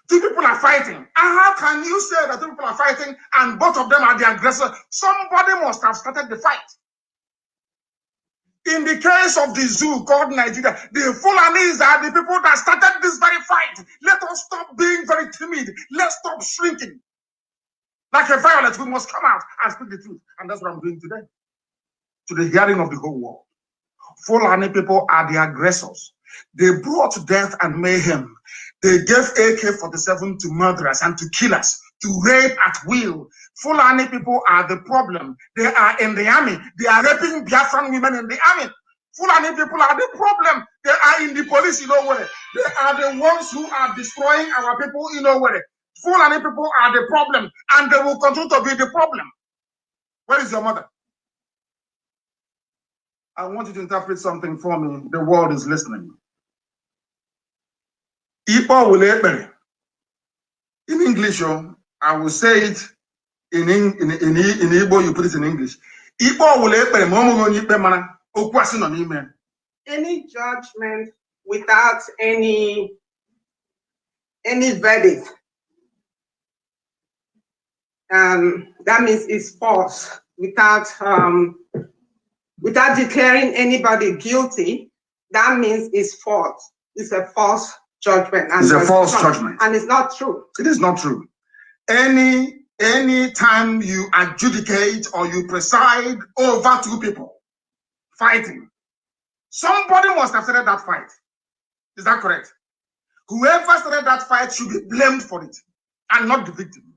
Two people are fighting. And how can you say that two people are fighting and both of them are the aggressor? Somebody must have started the fight. In the case of the zoo called Nigeria, the Fulanis are the people that started this very fight. Let us stop being very timid. Let's stop shrinking. Like a violet, we must come out and speak the truth. And that's what I'm doing today. To the hearing of the whole world. Fulani people are the aggressors. They brought death and mayhem. They gave AK-47 to murderers and to killers, to rape at will. Fulani people are the problem. They are in the army. They are raping Biafran women in the army. Fulani people are the problem. They are in the police in Owerri. They are the ones who are destroying our people in Owerri. Fulani people are the problem, and they will continue to be the problem. Where is your mother? I want you to interpret something for me. The world is listening. In English, I will say it in Igbo, you put it in English. Any judgment without any verdict, that means it's false. Without declaring anybody guilty, that means it's false. It's a false judgment. It's a false judgment. And it's not true. It is not true. Any time you adjudicate or you preside over two people fighting, somebody must have started that fight. Is that correct? Whoever started that fight should be blamed for it and not the victim.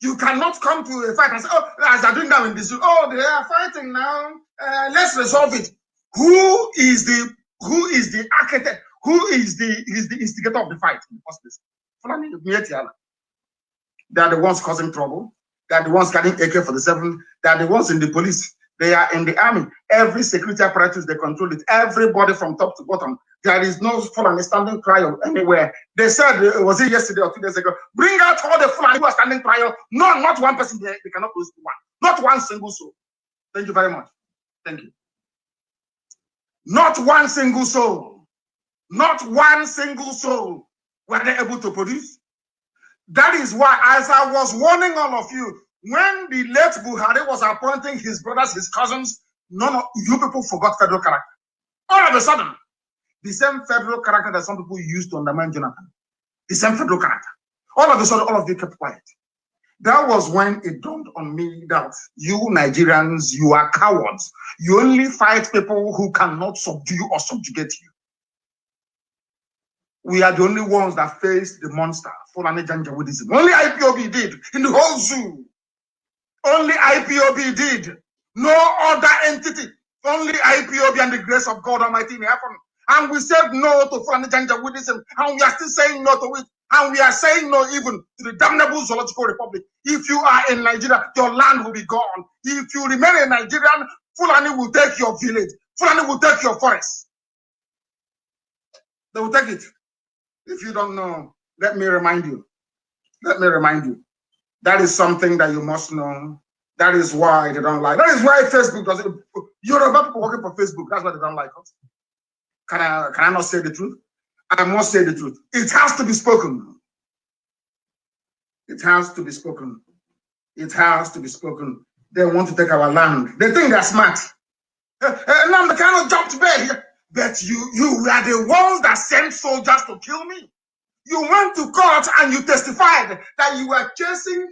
You cannot come to a fight and say, oh, as they're doing that in this, oh, they are fighting now. Let's resolve it. Who is the architect? Who is the instigator of the fight in the first place? They are the ones causing trouble. They are the ones carrying AK-47. They are the ones in the police. They are in the army. Every security apparatus, they control it. Everybody from top to bottom. There is no Fulani standing trial anywhere. They said, was it yesterday or 2 days ago, bring out all the Fulani who are standing trial. No, not one person. They cannot lose one. Not one single soul. Thank you very much. Thank you. Not one single soul. Not one single soul were they able to produce. That is why, as I was warning all of you, when the late Buhari was appointing his brothers, his cousins, none of you people forgot federal character. All of a sudden, the same federal character that some people used to undermine Jonathan, the same federal character. All of a sudden, all of you kept quiet. That was when it dawned on me that you Nigerians, you are cowards. You only fight people who cannot subdue or subjugate you. We are the only ones that faced the monster, Fulani Janjaweedism. Only IPOB did in the whole zoo. Only IPOB did. No other entity. Only IPOB and the grace of God Almighty in heaven. And we said no to Fulani Janjaweedism, and we are still saying no to it. And we are saying no even to the damnable Zoological Republic. If you are in Nigeria, your land will be gone. If you remain a Nigerian, Fulani will take your village. Fulani will take your forest. They will take it. If you don't know, let me remind you. Let me remind you. That is something that you must know. That is why they don't like. That is why Facebook doesn't. Yoruba people working for Facebook. That's why they don't like us. Can I not say the truth? I must say the truth. It has to be spoken. It has to be spoken. It has to be spoken. They want to take our land. They think they're smart. Nnamdi Kanu jumped back. But you were the ones that sent soldiers to kill me. You went to court and you testified that you were chasing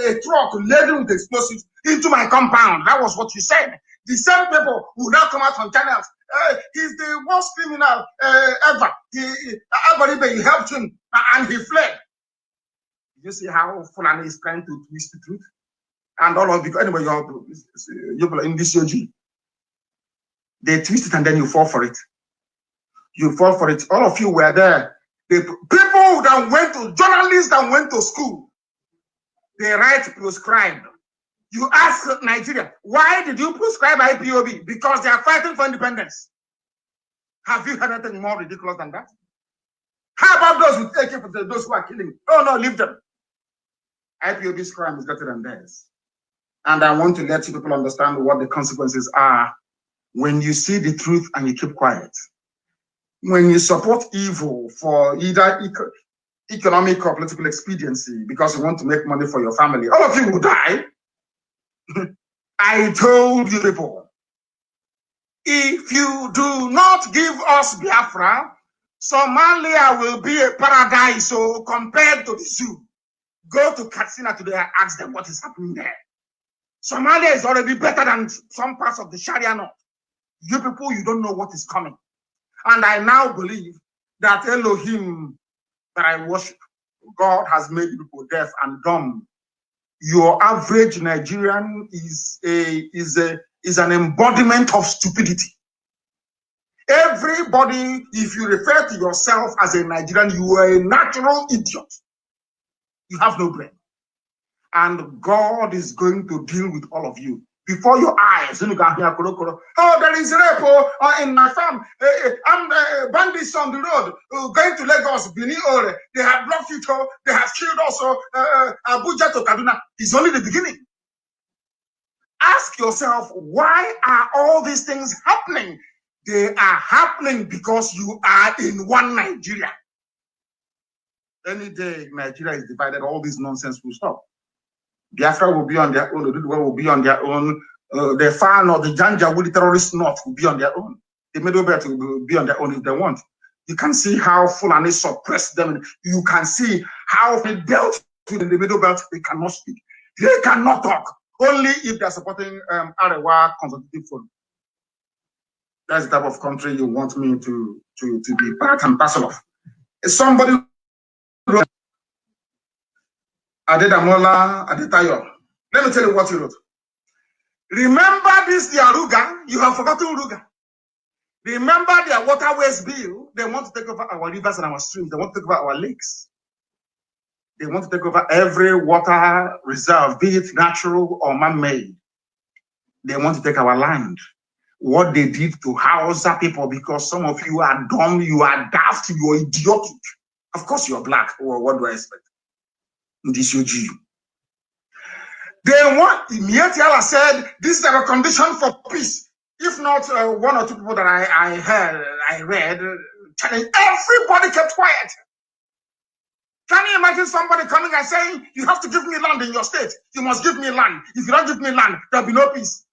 a truck laden with explosives into my compound. That was what you said. The same people who now come out on channels. He's the worst criminal ever. Everybody helped him and he fled. You see how Fulani is trying to twist the truth? And all of you, anyway, you're in this OG. They twist it and then you fall for it. You fall for it. All of you were there. The people that went to, journalists that went to school, they write proscribed. You ask Nigeria, why did you prescribe IPOB? Because they are fighting for independence. Have you heard anything more ridiculous than that? How about those with AK, those who are killing? Oh no, leave them. IPOB's crime is greater than theirs. And I want to let you people understand what the consequences are when you see the truth and you keep quiet. When you support evil for either economic or political expediency because you want to make money for your family, all of you will die. I told you people, if you do not give us Biafra, Somalia will be a paradise so compared to the zoo. Go to Katsina today and ask them what is happening there. Somalia is already better than some parts of the Sharia North. You people, you don't know what is coming. And I now believe that Elohim that I worship, God has made people deaf and dumb. Your average Nigerian is an embodiment of stupidity. Everybody, if you refer to yourself as a Nigerian, you are a natural idiot. You have no brain. And God is going to deal with all of you. Before your eyes, oh, there is rape in my farm. Bandits on the road going to Lagos, Bini Ore. They have blocked it. They have killed also Abuja to Kaduna. It's only the beginning. Ask yourself, why are all these things happening? They are happening because you are in one Nigeria. Any day Nigeria is divided, all this nonsense will stop. Biafra will be on their own, the Duduwa will be on their own, the Fan or the Janjaweed terrorist North will be on their own. The Middle Belt will be on their own if they want. You can see how Fulani suppressed them. You can see how they dealt with the Middle Belt. They cannot speak. They cannot talk. Only if they're supporting Arewa Consultative Forum. That's the type of country you want me to be part and parcel of. Somebody wrote, Adedamola Adetayo. Let me tell you what he wrote. Remember this, the Aruga? You have forgotten Ruga. Remember their waterways bill? They want to take over our rivers and our streams. They want to take over our lakes. They want to take over every water reserve, be it natural or man-made. They want to take our land. What they did to Hausa people, because some of you are dumb, you are daft, you are idiotic. Of course you are black. Or what do I expect? This UG. They want, Mietiala said, this is our condition for peace. If not one or two people that I read, everybody kept quiet. Can you imagine somebody coming and saying, you have to give me land in your state. You must give me land. If you don't give me land, there'll be no peace.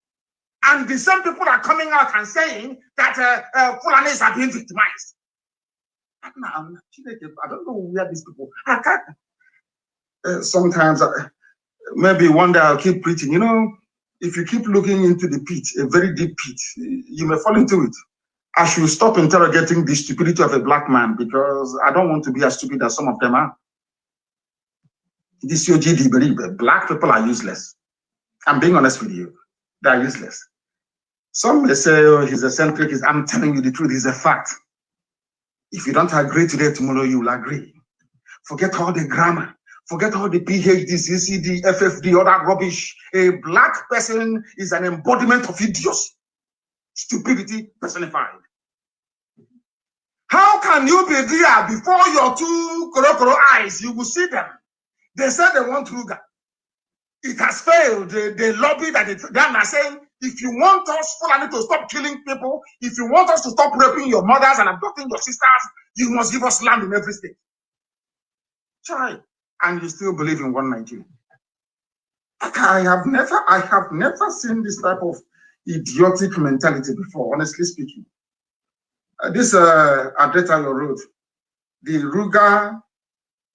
And the same people are coming out and saying that Fulanis are being victimized. I don't know where these people are. Sometimes, maybe one day I'll keep preaching. You know, if you keep looking into the pit, a very deep pit, you may fall into it. I should stop interrogating the stupidity of a black man because I don't want to be as stupid as some of them are. This OGD, black people are useless. I'm being honest with you. They are useless. Some may say, oh, he's eccentric. I'm telling you the truth. It's a fact. If you don't agree today, tomorrow you will agree. Forget all the grammar. Forget all the PhD, CCD, FFD, all that rubbish. A black person is an embodiment of idiocy. Stupidity personified. How can you be there before your two korokoro eyes? You will see them. They said they want Ruga. It has failed. They lobbied that they are saying, if you want us Fulani to stop killing people, if you want us to stop raping your mothers and abducting your sisters, you must give us land in every state. Try. And you still believe in one Nigeria. I have never seen this type of idiotic mentality before, honestly speaking. This Adreta you wrote, the Ruga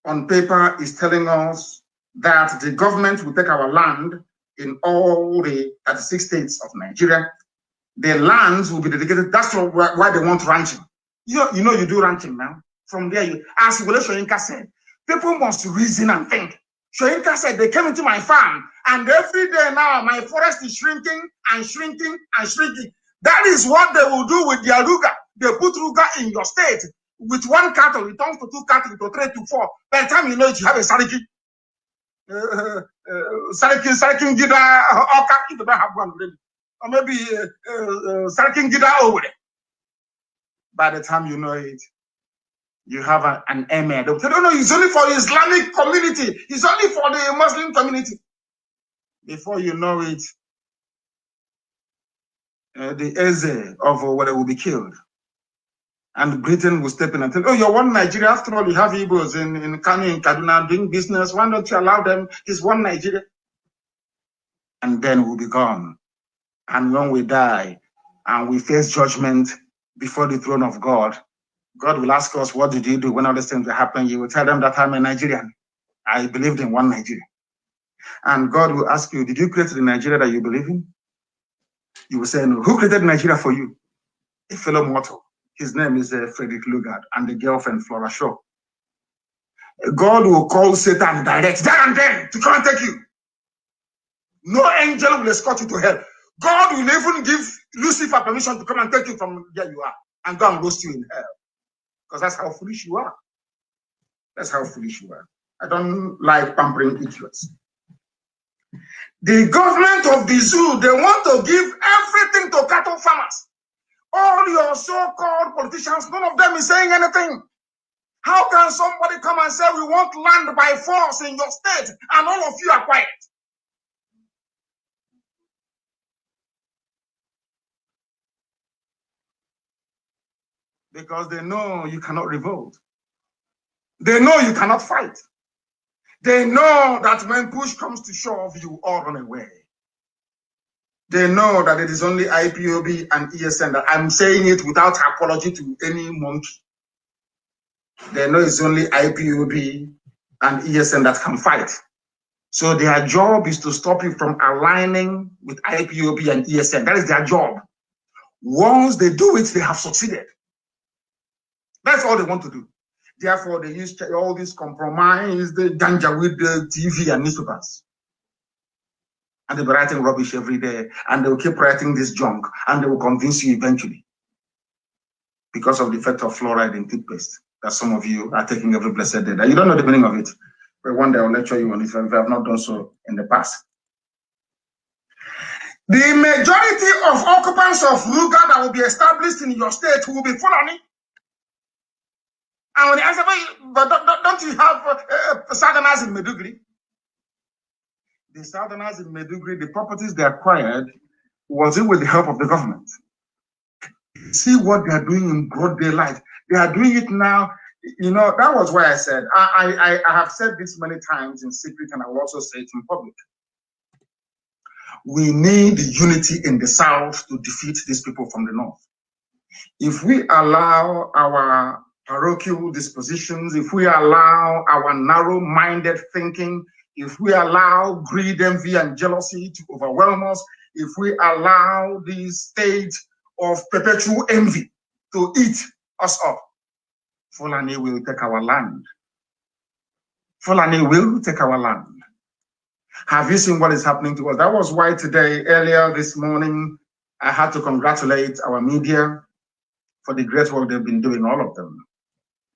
on paper is telling us that the government will take our land in all the 36 states of Nigeria. The lands will be dedicated. That's why they want ranching. You know you do ranching now. From there, as Shoyinka said, people must reason and think. Shoyinka said they came into my farm, and every day now my forest is shrinking and shrinking and shrinking. That is what they will do with their Ruga. They put Ruga in your state. With one cattle, it turns to 2 cattle, to 3 to 4. By the time you know it, you have a Sariki. Sariki Gida Oka, if you don't have one already. Or maybe Sariki Gida over there. By the time you know it, you have an emir. They don't know, it's only for the Islamic community. It's only for the Muslim community. Before you know it, the Eze of whatever will be killed. And Britain will step in and tell, oh, you're one Nigeria. After all, you have Igbos in Kanu, in Kaduna, doing business. Why don't you allow them? It's one Nigeria. And then we'll be gone. And when we die and we face judgment before the throne of God, God will ask us, what did you do when all these things happen? You will tell them that I'm a Nigerian. I believed in one Nigeria. And God will ask you, did you create the Nigeria that you believe in? You will say, no. Who created Nigeria for you? A fellow mortal. His name is Frederick Lugard and the girlfriend Flora Shaw. God will call Satan direct there and then to come and take you. No angel will escort you to hell. God will even give Lucifer permission to come and take you from where you are and go and roast you in hell. Because that's how foolish you are. That's how foolish you are. I don't like pampering idiots. The government of the zoo, they want to give everything to cattle farmers. All your so-called politicians, none of them is saying anything. How can somebody come and say we want land by force in your state and all of you are quiet? Because they know you cannot revolt. They know you cannot fight. They know that when push comes to shove, you all run away. They know that it is only IPOB and ESN that I'm saying it without apology to any monkey. They know it's only IPOB and ESN that can fight. So their job is to stop you from aligning with IPOB and ESN. That is their job. Once they do it, they have succeeded. That's all they want to do. Therefore, they use all this compromise, the danger with the TV and newspapers. And they'll be writing rubbish every day, and they will keep writing this junk, and they will convince you eventually. Because of the effect of fluoride in toothpaste, that some of you are taking every blessed day. You don't know the meaning of it, but one day I'll lecture you on it if I have not done so in the past. The majority of occupants of Ruga that will be established in your state will be Fulani. And when they answer, but don't you have Southerners in Medugri? The Southerners in Maiduguri, the properties they acquired, was it with the help of the government? See what they are doing in broad daylight. They are doing it now. You know, that was why I said, I have said this many times in secret, and I will also say it in public. We need unity in the South to defeat these people from the North. If we allow our parochial dispositions, if we allow our narrow-minded thinking, if we allow greed, envy, and jealousy to overwhelm us, if we allow this state of perpetual envy to eat us up, Fulani will take our land. Fulani will take our land. Have you seen what is happening to us? That was why today, earlier this morning, I had to congratulate our media for the great work they've been doing, all of them,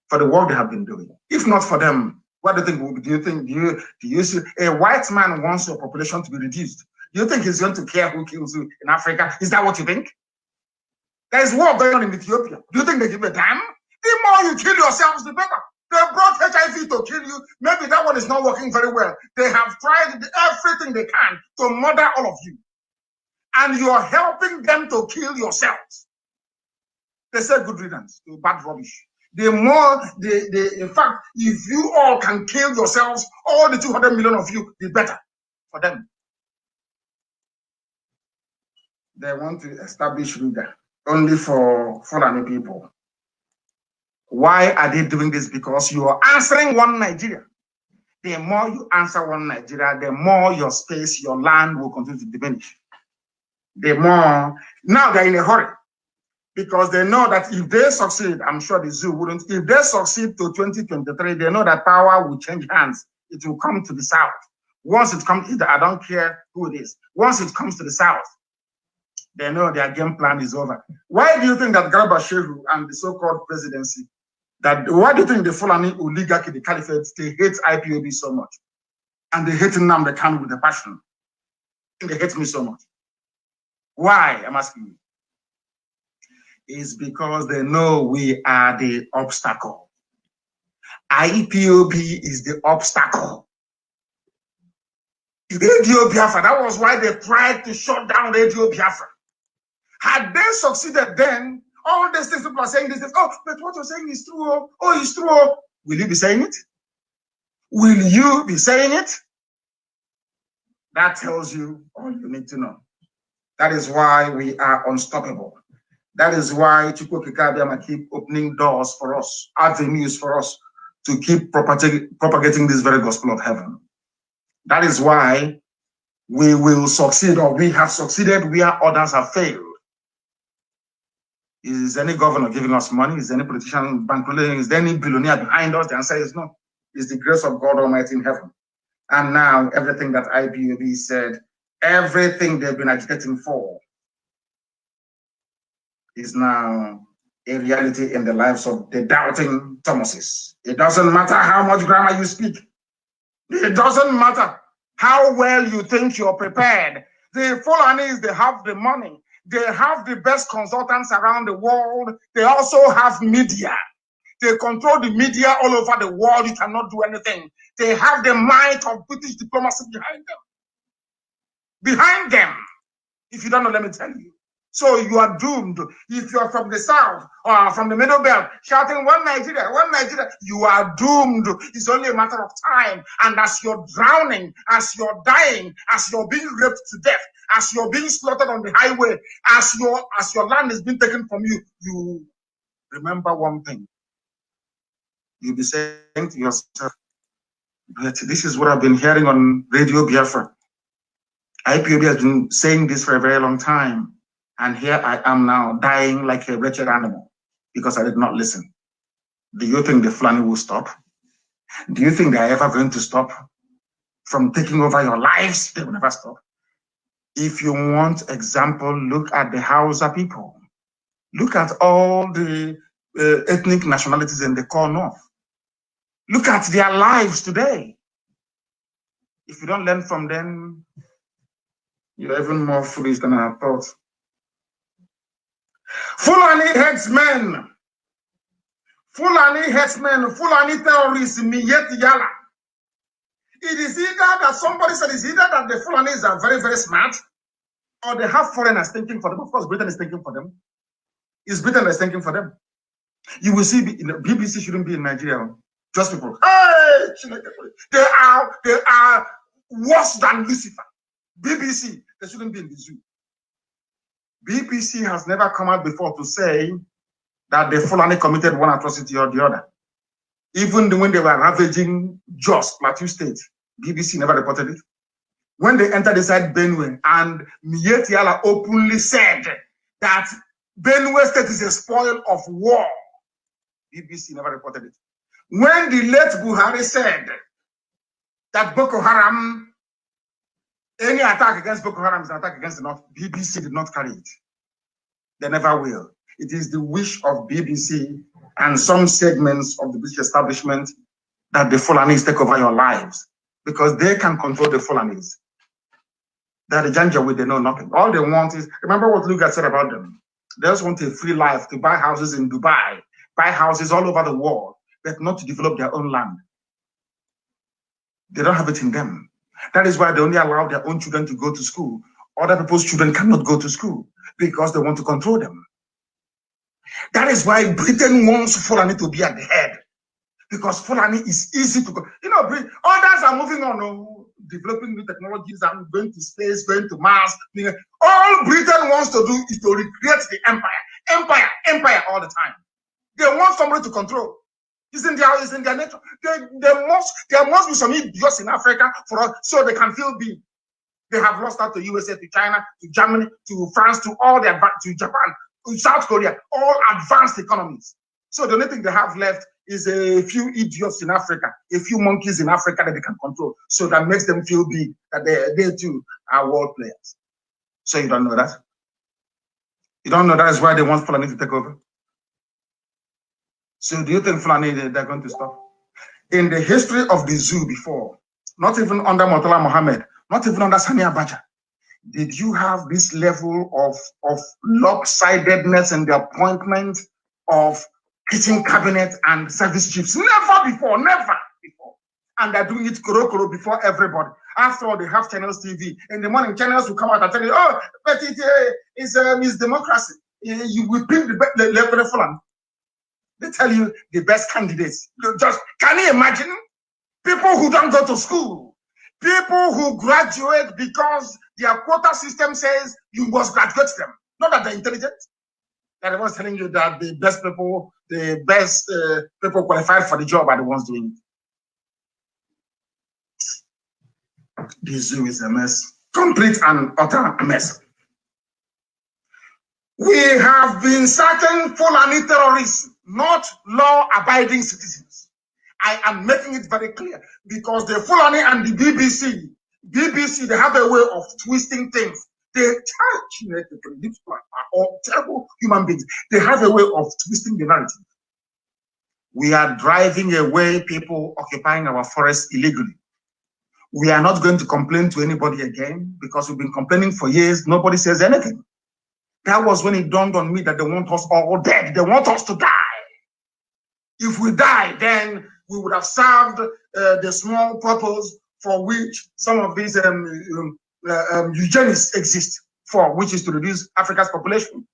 for the work they have been doing. If not for them, what do you think? Do you see a white man wants your population to be reduced? Do you think he's going to care who kills you in Africa? Is that what you think? There's war going on in Ethiopia. Do you think they give a damn? The more you kill yourselves, the better. They brought HIV to kill you. Maybe that one is not working very well. They have tried everything they can to murder all of you. And you're helping them to kill yourselves. They say good riddance to bad rubbish. The more, in fact, if you all can kill yourselves, all the 200 million of you, the better for them. They want to establish Ruga only for Fulani people. Why are they doing this? Because you are answering one Nigeria. The more you answer one Nigeria, the more your space, your land will continue to diminish. The more, now they're in a hurry. Because they know that if they succeed, I'm sure the zoo wouldn't, if they succeed to 2023, they know that power will change hands. It will come to the South. Once it comes, I don't care who it is. Once it comes to the South, they know their game plan is over. Why do you think that Garba Shehu and the so-called presidency, why do you think the Fulani oligarchy, the caliphate, they hate IPOB so much? And they hate Nnamdi Kanu with a passion. And they hate me so much. Why? I'm asking you. Is because they know we are the obstacle. IPOB is the obstacle. Radio Biafra, that was why they tried to shut down Radio Biafra. Had they succeeded then, all these things people are saying this, oh, but what you're saying is true. Oh, it's true. Will you be saying it? Will you be saying it? That tells you all you need to know. That is why we are unstoppable. That is why Chukwu Kikabiyama keep opening doors for us, avenues for us to keep propagating this very gospel of heaven. That is why we will succeed, or we have succeeded where others have failed. Is any governor giving us money? Is any politician bankrolling? Is there any billionaire behind us? The answer is no. It's the grace of God Almighty in heaven. And now everything that IPOB said, everything they've been agitating for, is now a reality in the lives of the doubting Thomases. It doesn't matter how much grammar you speak. It doesn't matter how well you think you're prepared. The Fulanis, they have the money. They have the best consultants around the world. They also have media. They control the media all over the world. You cannot do anything. They have the might of British diplomacy behind them. Behind them. If you don't know, let me tell you. So you are doomed. If you are from the South or from the Middle Belt, shouting one Nigeria, you are doomed. It's only a matter of time. And as you're drowning, as you're dying, as you're being raped to death, as you're being slaughtered on the highway, as your land is being taken from you, you remember one thing. You'll be saying to yourself, but this is what I've been hearing on Radio Biafra. IPOB has been saying this for a very long time. And here I am now dying like a wretched animal because I did not listen. Do you think the Fulani will stop? Do you think they are ever going to stop from taking over your lives? They will never stop. If you want example, look at the Hausa people. Look at all the ethnic nationalities in the core north. Look at their lives today. If you don't learn from them, you're even more foolish than I thought. Fulani headsmen, Fulani terrorists, Miyet Yala. It is either that somebody said it's either that the Fulanis are very, very smart, or they have foreigners thinking for them. Of course, Britain is thinking for them. It's Britain that's thinking for them. You will see BBC shouldn't be in Nigeria. Just people. Hey, they are worse than Lucifer. BBC, they shouldn't be in the zoo. BBC has never come out before to say that the Fulani committed one atrocity or the other. Even when they were ravaging Jos, Plateau State, BBC never reported it. When they entered inside Benue, and Mietiala openly said that Benue State is a spoil of war, BBC never reported it. When the late Buhari said that Boko Haram, any attack against Boko Haram is an attack against the North, BBC did not carry it. They never will. It is the wish of BBC and some segments of the British establishment that the Fulanis take over your lives, because they can control the Fulanis. They're the Janjaweed, they know nothing. All they want is, remember what Luga said about them? They just want a free life, to buy houses in Dubai, buy houses all over the world, but not to develop their own land. They don't have it in them. That is why they only allow their own children to go to school. Other people's children cannot go to school because they want to control them. That is why Britain wants Fulani to be at the head, because Fulani is easy to go. You know, others are moving on, developing new technologies and going to space, going to Mars. All Britain wants to do is to recreate the empire all the time. They want somebody to control. It's in their nature. There must be some idiots in Africa for us, so they can feel big. They have lost out to USA, to China, to Germany, to France, to Japan, to South Korea, all advanced economies. So the only thing they have left is a few idiots in Africa, a few monkeys in Africa that they can control. So that makes them feel big, that they too are world players. So you don't know that? You don't know that is why they want Fulani to take over? So do you think Fulani, they're going to stop? In the history of the zoo before, not even under Murtala Mohammed, not even under Sani Abacha, did you have this level of lopsidedness in the appointment of kitchen cabinet and service chiefs? Never before, never before. And they're doing it koro before everybody. After all, they have Channels TV. In the morning, Channels will come out and tell you, oh, but it's democracy. You will pick the level Fulani. They tell you the best candidates. Can you imagine? People who don't go to school, people who graduate because their quota system says you must graduate them. Not that they're intelligent. They're the ones telling you that the best people qualified for the job are the ones doing it. The zoo is a mess. Complete and utter mess. We have been certain Fulani terrorists, not law-abiding citizens. I am making it very clear, because the Fulani and the BBC, they have a way of twisting things. They are all terrible human beings. They have a way of twisting the narrative. We are driving away people occupying our forests illegally. We are not going to complain to anybody again, because we've been complaining for years. Nobody says anything. That was when it dawned on me that they want us all dead. They want us to die. If we die, then we would have served the small purpose for which some of these eugenics exist for, which is to reduce Africa's population.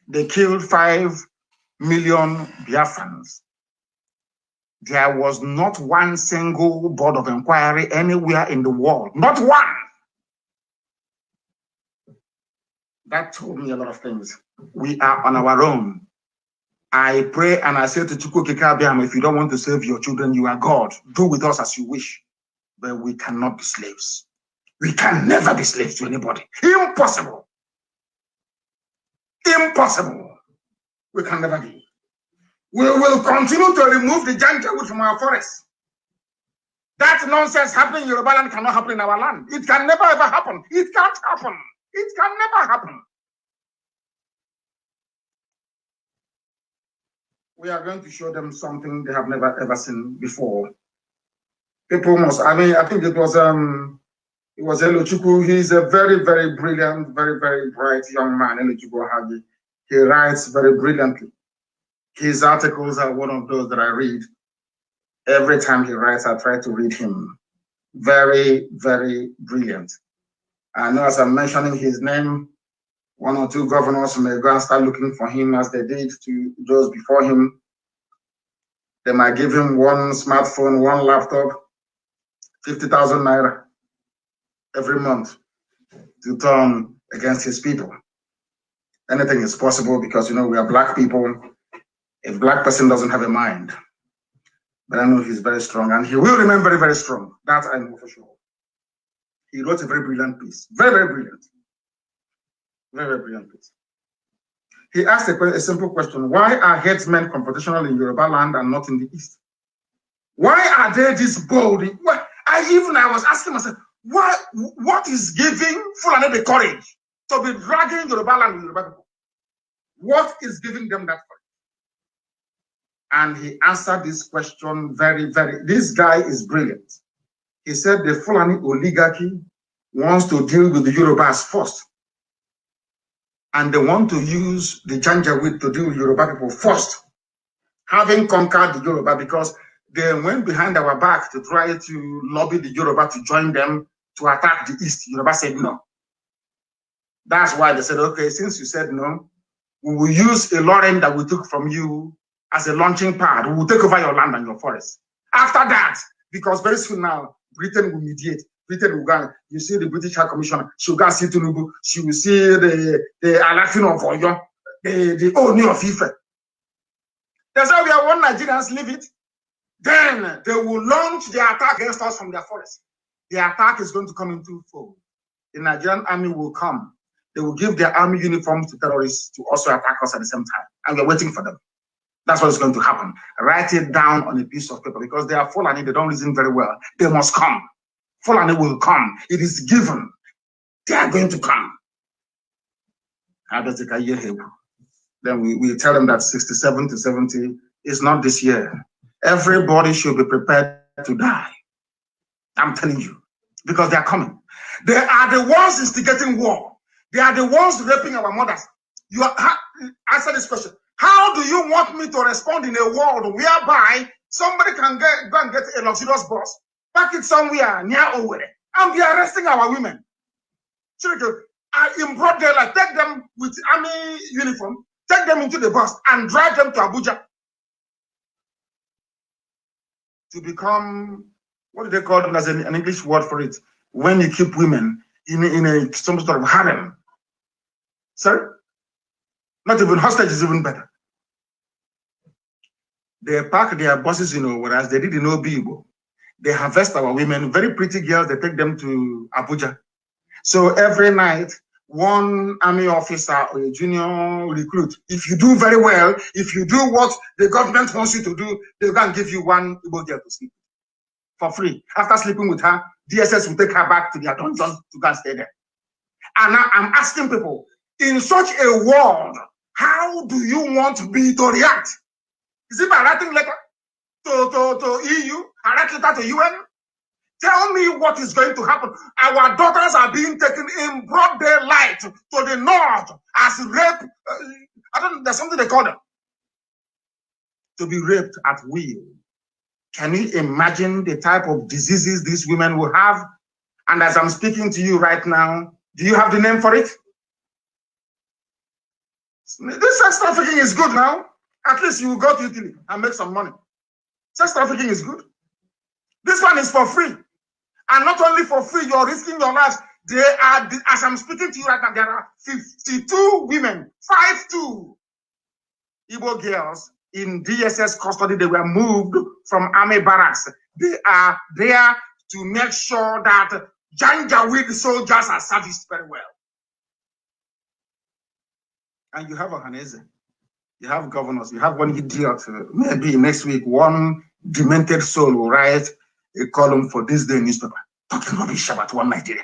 They killed 5 million Biafrans. There was not one single board of inquiry anywhere in the world. Not one. That told me a lot of things. We are on our own. I pray and I say to Chukwukikabiam, if you don't want to save your children, you are God. Do with us as you wish. But we cannot be slaves. We can never be slaves to anybody. Impossible. Impossible. We can never be. We will continue to remove the Janjaweed from our forests. That nonsense happening in Yoruba land cannot happen in our land. It can never ever happen. It can't happen. It can never happen. We are going to show them something they have never ever seen before. People must, I think it was Elochukwu. He's a very, very brilliant, very, very bright young man, Elochukwu Hagi. He writes very brilliantly. His articles are one of those that I read Every time he writes, I try to read him. Very, very brilliant. I know as I'm mentioning his name, 1 or 2 governors may go and start looking for him as they did to those before him. They might give him 1 smartphone, 1 laptop, 50,000 naira every month to turn against his people. Anything is possible because, you know, we are black people. A black person doesn't have a mind. But I know he's very strong and he will remain very, very strong. That I know for sure. He wrote a very brilliant piece. Very, very brilliant. Very, very brilliant piece. He asked a simple question. Why are headsmen confrontational in Yoruba land and not in the East? Why are they this bold? I was asking myself, what is giving Fulani the courage to be dragging Yoruba land with Yoruba people? What is giving them that courage? And he answered this question this guy is brilliant. He said the Fulani oligarchy wants to deal with the Yorubas first. And they want to use the Janjaweed to deal with Yoruba people first, having conquered the Yoruba, because they went behind our back to try to lobby the Yoruba to join them to attack the East. Yoruba said no. That's why they said, okay, since you said no, we will use a Lauren that we took from you as a launching pad. We will take over your land and your forest. After that, because very soon now, Britain will mediate. Britain will go. You see the British High Commissioner. She will go see Tinubu. She will see the Alafin of Oyo, the Oni of Ife. That's how we are one Nigerians leave it. Then they will launch the attack against us from their forest. The attack is going to come in twofold. The Nigerian army will come. They will give their army uniforms to terrorists to also attack us at the same time. And we're waiting for them. That's what's going to happen. Write it down on a piece of paper because they are Fulani. They don't reason very well. They must come. Fulani will come. It is given. They are going to come. Then we tell them that 67 to 70 is not this year. Everybody should be prepared to die. I'm telling you. Because they are coming. They are the ones instigating war. They are the ones raping our mothers. Answer this question. How do you want me to respond in a world whereby somebody can go and get a luxurious bus, park it somewhere near Owerri, and be arresting our women? In broad daylight, take them with army uniform, take them into the bus, and drive them to Abuja to become, what do they call them? There's an English word for it. When you keep women in some sort of harem. Sorry? Not even hostage is even better. They park their buses in Owerri as they did in Obibo. They harvest our women, very pretty girls, they take them to Abuja. So every night, one army officer or a junior recruit, if you do very well, if you do what the government wants you to do, they're going to give you one Igbo girl to sleep for free. After sleeping with her, DSS will take her back to their dungeon to go and stay there. And now I'm asking people, in such a world, how do you want me to react? Is it by writing letter to EU, a writing letter to UN? Tell me what is going to happen. Our daughters are being taken in broad daylight to the north as rape. There's something they call them. To be raped at will. Can you imagine the type of diseases these women will have? And as I'm speaking to you right now, do you have the name for it? This sex trafficking is good now. At least you will go to Italy and make some money. Sex trafficking is good. This one is for free. And not only for free, you're risking your lives. They are, as I'm speaking to you right now, there are 52 women, 52 Igbo girls in DSS custody. They were moved from army barracks. They are there to make sure that Janjaweed soldiers are serviced very well. And you have a Hanese, you have governors, you have one idiot. Maybe next week, one demented soul will write a column for this day newspaper talking rubbish about one Nigeria.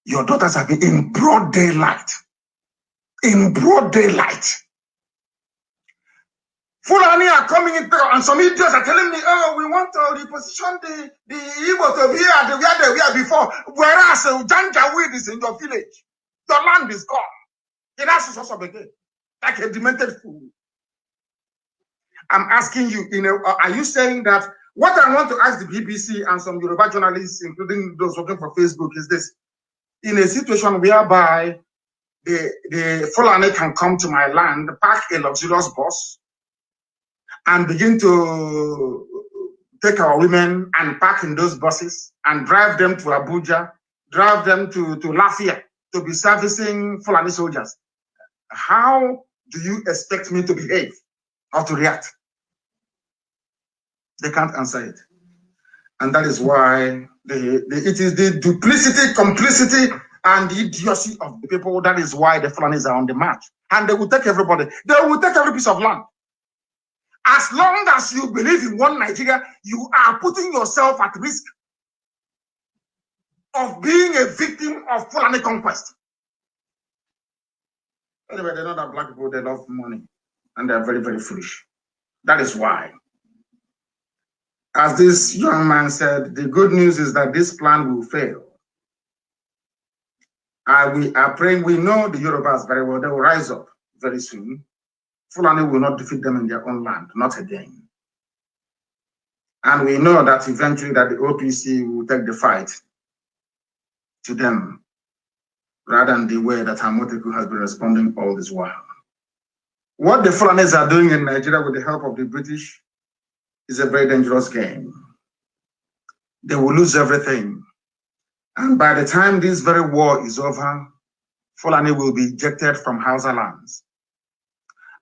Your daughters have been in broad daylight. In broad daylight. Fulani are coming in and some idiots are telling me, oh, we want to reposition the Igbo to be where they were before. Whereas Janjaweed is in your village. Your land is gone. It has to also begin like a demented fool. I'm asking you, are you saying that what I want to ask the BBC and some Yoruba journalists, including those working for Facebook, is this: in a situation whereby the Fulani can come to my land, park a luxurious bus, and begin to take our women and park in those buses and drive them to Abuja, drive them to Lafayette to be servicing Fulani soldiers, how do you expect me to behave or to react? They can't answer it. And that is why it is the duplicity, complicity, and the idiocy of the people. That is why the Fulanis are on the march. And they will take everybody. They will take every piece of land. As long as you believe in one Nigeria, you are putting yourself at risk of being a victim of Fulani conquest. Anyway, they know that black people, they love money. And they're very, very foolish. That is why. As this young man said, the good news is that this plan will fail. We are praying, we know the Yorubas very well, they will rise up very soon. Fulani will not defeat them in their own land, not again. And we know that eventually that the OPC will take the fight to them, rather than the way that Hamoteku has been responding all this while. What the Fulanis are doing in Nigeria with the help of the British is a very dangerous game. They will lose everything. And by the time this very war is over, Fulani will be ejected from Hausa lands.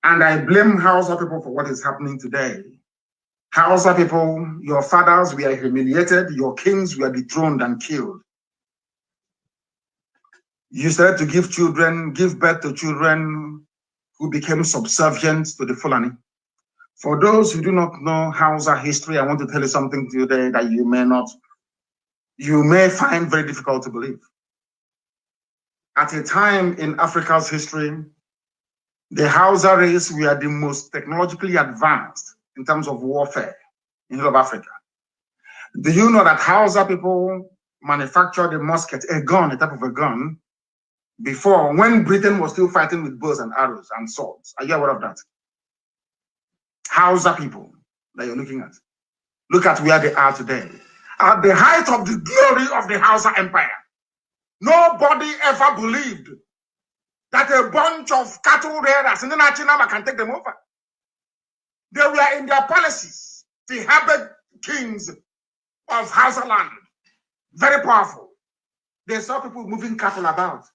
And I blame Hausa people for what is happening today. Hausa people, your fathers were humiliated, your kings were dethroned and killed. You started to give birth to children who became subservient to the Fulani. For those who do not know Hausa history, I want to tell you something today that you may find very difficult to believe. At a time in Africa's history, the Hausa race were the most technologically advanced in terms of warfare in all of Africa. Do you know that Hausa people manufactured a musket, a gun, a type of a gun, before, when Britain was still fighting with bows and arrows and swords? Are you aware of that? Hausa people that you're looking at. Look at where they are today. At the height of the glory of the Hausa Empire, nobody ever believed that a bunch of cattle raiders in the Nachinama can take them over. They were in their palaces, the habit kings of Hausa land, very powerful. They saw people moving cattle about.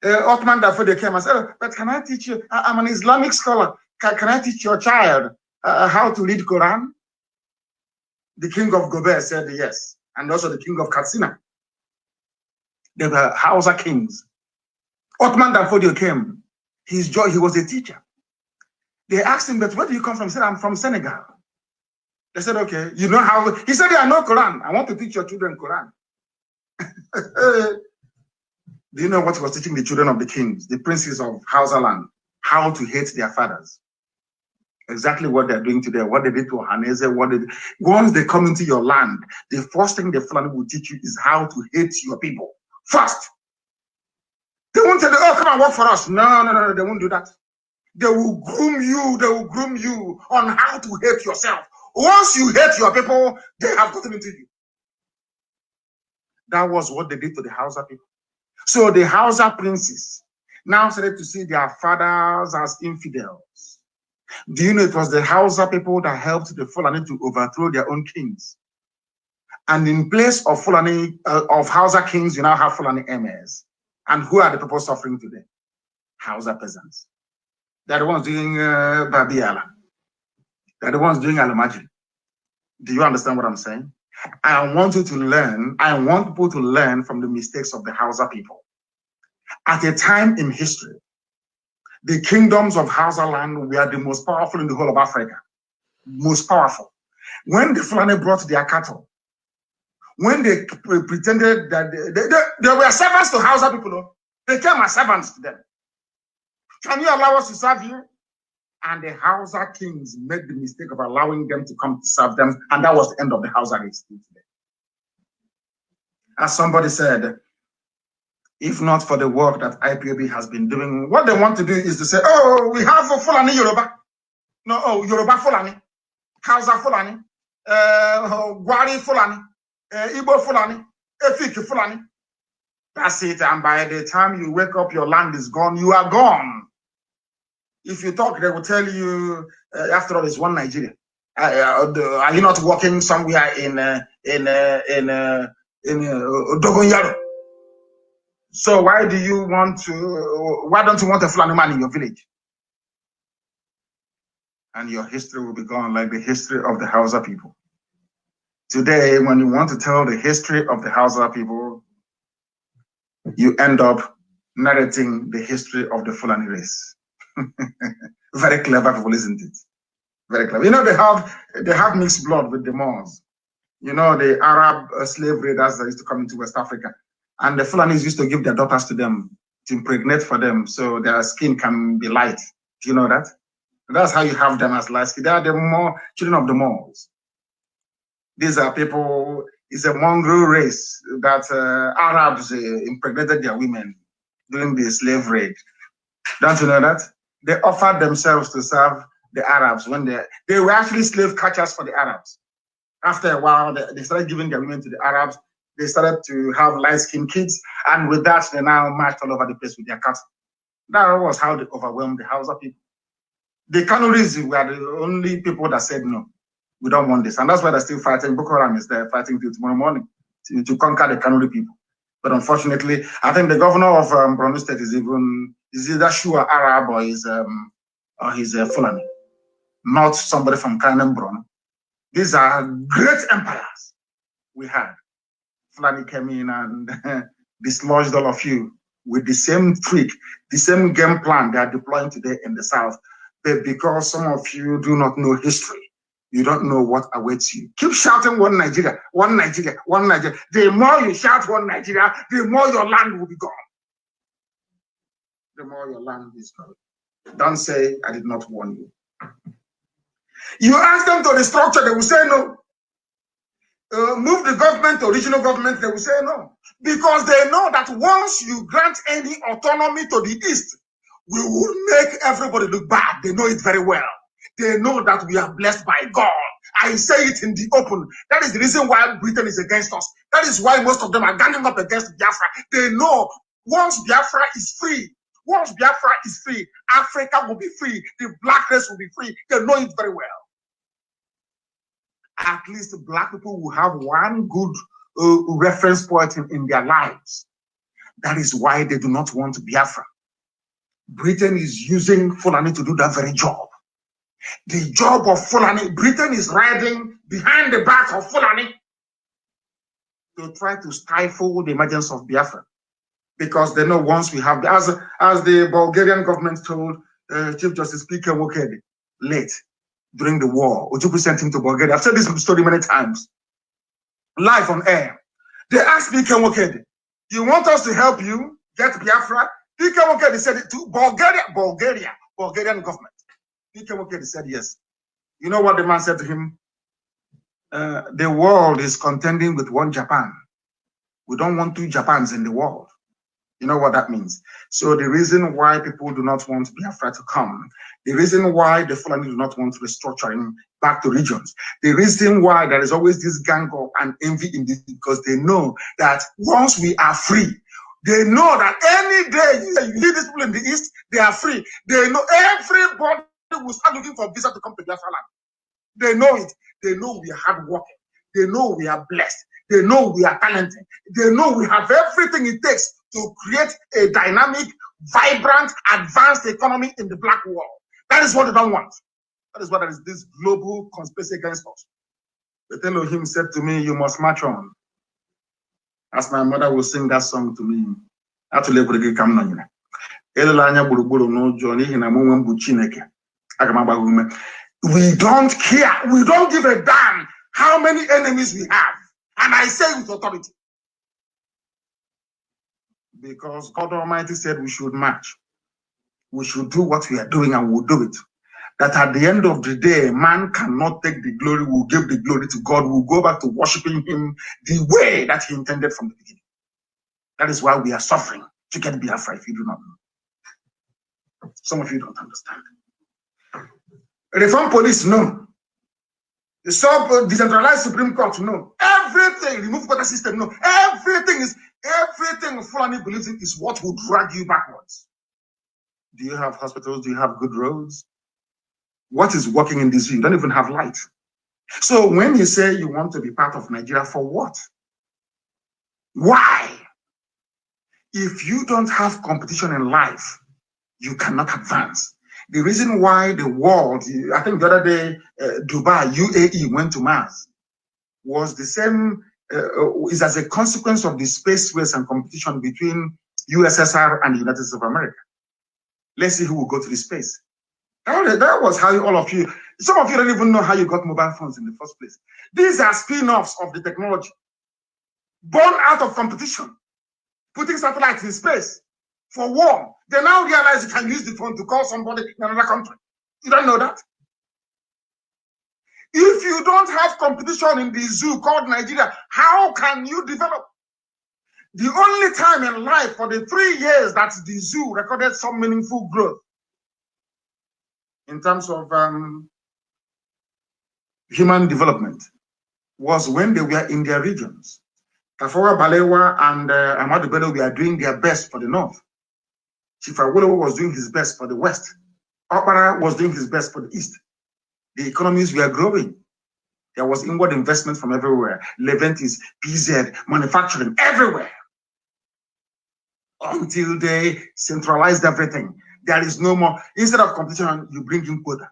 Ottoman Dafo, they came and said, but can I teach you? I'm an Islamic scholar. Can I teach your child how to read Quran? The king of Gober said yes, and also the king of Katsina. They were Hausa kings. Ottoman Danfodio came. He was a teacher. They asked him, but where do you come from? He said, I'm from Senegal. They said, okay, you know how? He said, I know Quran. I want to teach your children Quran. Do you know what he was teaching the children of the kings, the princes of Hausa land? How to hate their fathers. Exactly what they're doing today, what they did to Ohaneze, once they come into your land, the first thing the Fulani will teach you is how to hate your people. First. They won't tell you, oh, come and work for us. No, they won't do that. They will groom you on how to hate yourself. Once you hate your people, they have gotten into you. That was what they did to the Hausa people. So the Hausa princes now started to see their fathers as infidels. Do you know it was the Hausa people that helped the Fulani to overthrow their own kings? And in place of Fulani, of Hausa kings, you now have Fulani emirs. And who are the people suffering today? Hausa peasants. They're the ones doing Babiala. They're the ones doing Alamajiri. Do you understand what I'm saying? I want you to learn, I want people to learn from the mistakes of the Hausa people. At a time in history, the kingdoms of Hausa land were the most powerful in the whole of Africa. Most powerful. When the Fulani brought their cattle, when they pretended that they were servants to Hausa people, they came as servants to them. Can you allow us to serve you? And the Hausa kings made the mistake of allowing them to come to serve them, and that was the end of the Hausa race today. As somebody said, if not for the work that IPOB has been doing, what they want to do is to say, oh, we have a Fulani Yoruba. No, oh, Yoruba Fulani. Hausa Fulani, Gwari Fulani, Igbo Fulani, Efik Fulani. That's it. And by the time you wake up, your land is gone. You are gone. If you talk, they will tell you, after all, it's one Nigeria. Are you not working somewhere in Dogonyaro? So why don't you want a Fulani man in your village? And your history will be gone like the history of the Hausa people. Today, when you want to tell the history of the Hausa people, you end up narrating the history of the Fulani race. Very clever people, isn't it? Very clever. You know, they have mixed blood with the Moors. You know, the Arab slave raiders that used to come into West Africa. And the Fulanis used to give their daughters to them to impregnate for them so their skin can be light. Do you know that? That's how you have them as light skin. They are the children of the Moors. These are people, it's a mongrel race that Arabs impregnated their women during the slave raid. Don't you know that? They offered themselves to serve the Arabs when they were actually slave catchers for the Arabs. After a while, they started giving their women to the Arabs. They started to have light-skinned kids, and with that, they now marched all over the place with their cattle. That was how they overwhelmed the Hausa people. The Kanuris were the only people that said no, we don't want this, and that's why they're still fighting. Boko Haram is there fighting till tomorrow morning to conquer the Kanuri people. But unfortunately, I think the governor of Borno State is either Shua Arab or he's Fulani, not somebody from Kanem Borno. These are great empires we had. Fulani came in and dislodged all of you with the same trick, the same game plan they are deploying today in the South. But because some of you do not know history, you don't know what awaits you. Keep shouting one Nigeria, one Nigeria, one Nigeria. The more you shout one Nigeria, the more your land will be gone. The more your land is gone. Don't say, I did not warn you. You ask them to restructure, they will say no. Move the government to regional government, they will say no. Because they know that once you grant any autonomy to the East, we will make everybody look bad. They know it very well. They know that we are blessed by God. I say it in the open. That is the reason why Britain is against us. That is why most of them are ganging up against Biafra. They know once Biafra is free, Africa will be free. The black race will be free. They know it very well. At least black people will have one good reference point in their lives. That is why they do not want Biafra. Britain is using Fulani to do that very job. The job of Fulani, Britain is riding behind the back of Fulani to try to stifle the emergence of Biafra. Because they know once we have, as the Bulgarian government told Chief Justice P.K. Wokedi late during the war, Ojukwu sent him to Bulgaria. I've said this story many times, live on air. They asked P.K. Wokedi, you want us to help you get Biafra? P.K. Wokedi said it to Bulgarian government. P.K. Wokedi said yes. You know what the man said to him? The world is contending with one Japan. We don't want two Japans in the world. You know what that means? So the reason why people do not want Biafra to come, the reason why the Fulani do not want restructuring back to regions, the reason why there is always this gang up and envy in this, because they know that once we are free, they know that any day you leave these people in the East, they are free. They know everybody will start looking for visa to come to Biafra land. They know it. They know we are hardworking. They know we are blessed. They know we are talented. They know we have everything it takes to create a dynamic, vibrant, advanced economy in the black world. That is what they don't want. That is what there is this global conspiracy against us. But Elohim said to me, you must march on. As my mother will sing that song to me. We don't care. We don't give a damn how many enemies we have. And I say with authority. Because God Almighty said we should march. We should do what we are doing and we'll do it. That at the end of the day, man cannot take the glory. We'll give the glory to God. We'll go back to worshiping him the way that he intended from the beginning. That is why we are suffering to get Biafra if you do not know. Some of you don't understand. Reform police, no. The decentralized Supreme Court, no. Everything, remove quota system, no. Everything Fulani believes in is what will drag you backwards. Do you have hospitals? Do you have good roads? What is working in this view? You don't even have light. So when you say you want to be part of Nigeria, for what? Why? If you don't have competition in life, you cannot advance. The reason why the world, I think the other day, Dubai, UAE went to Mars, was the same, is as a consequence of the space race and competition between USSR and the United States of America. Let's see who will go to the space. That was how all of you, some of you don't even know how you got mobile phones in the first place. These are spin-offs of the technology, born out of competition, putting satellites in space for war. They now realize you can use the phone to call somebody in another country. You don't know that? If you don't have competition in the zoo called Nigeria, how can you develop? The only time in life for the 3 years that the zoo recorded some meaningful growth in terms of human development was when they were in their regions. Tafawa Balewa and Ahmadu Bello were doing their best for the north. Chief Awolowo was doing his best for the west. Okpara was doing his best for the east. The economies were growing. There was inward investment from everywhere. Leventis, PZ, manufacturing, everywhere. Until they centralized everything. There is no more. Instead of competition, you bring in quota.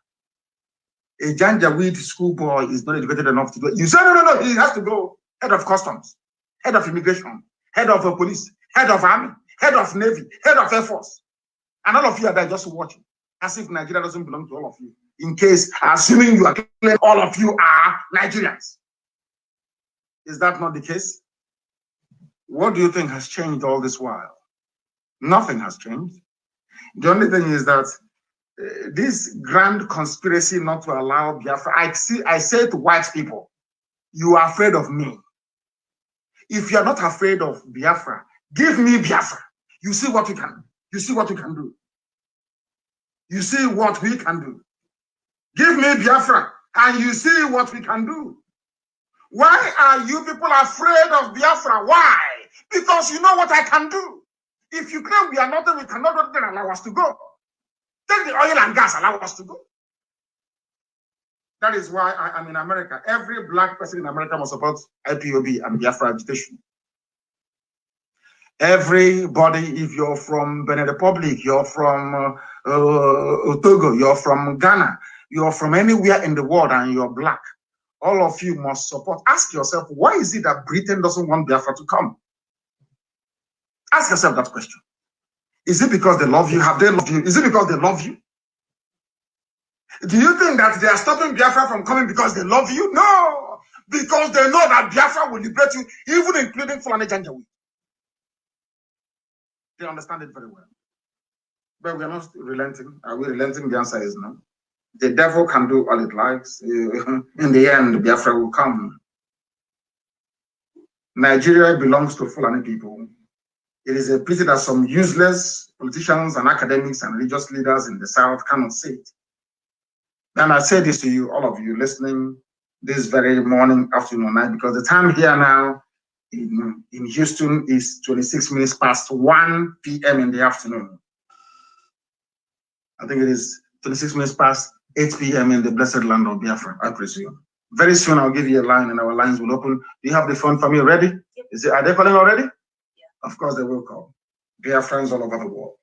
A Janjaweed schoolboy is not educated enough to do it. You say, no, he has to go head of customs, head of immigration, head of police, head of army, head of navy, head of air force. And all of you are there just watching, as if Nigeria doesn't belong to all of you. In case, assuming you are claiming all of you are Nigerians. Is that not the case? What do you think has changed all this while? Nothing has changed. The only thing is that this grand conspiracy not to allow Biafra, I say to white people, you are afraid of me. If you are not afraid of Biafra, give me Biafra. You see what we can do. You see what we can do. You see what we can do. Give me Biafra, and you see what we can do. Why are you people afraid of Biafra? Why? Because you know what I can do. If you claim we are nothing, we cannot then allow us to go. Take the oil and gas, allow us to go. That is why I am in America. Every black person in America must support IPOB and Biafra agitation. Everybody, if you're from Benin Republic, you're from Togo, you're from Ghana, you're from anywhere in the world and you're black, all of you must support. Ask yourself, why is it that Britain doesn't want Biafra to come? Ask yourself that question. Is it because they love you? Have they loved you? Is it because they love you? Do you think that they are stopping Biafra from coming because they love you? No, because they know that Biafra will liberate you, even including Fulani Janjaweed. They understand it very well. But we are not relenting. Are we relenting? The answer is no. The devil can do all it likes. In the end, Biafra will come. Nigeria belongs to Fulani people. It is a pity that some useless politicians and academics and religious leaders in the South cannot say it. And I say this to you, all of you listening this very morning, afternoon, night, because the time here now in Houston is 26 minutes past 1 p.m. in the afternoon. I think it is 26 minutes past 8 p.m. in the blessed land of Biafra, I presume. Very soon I'll give you a line and our lines will open. Do you have the phone for me ready? Yep. Are they calling already? Yeah. Of course they will call. Biafrans all over the world.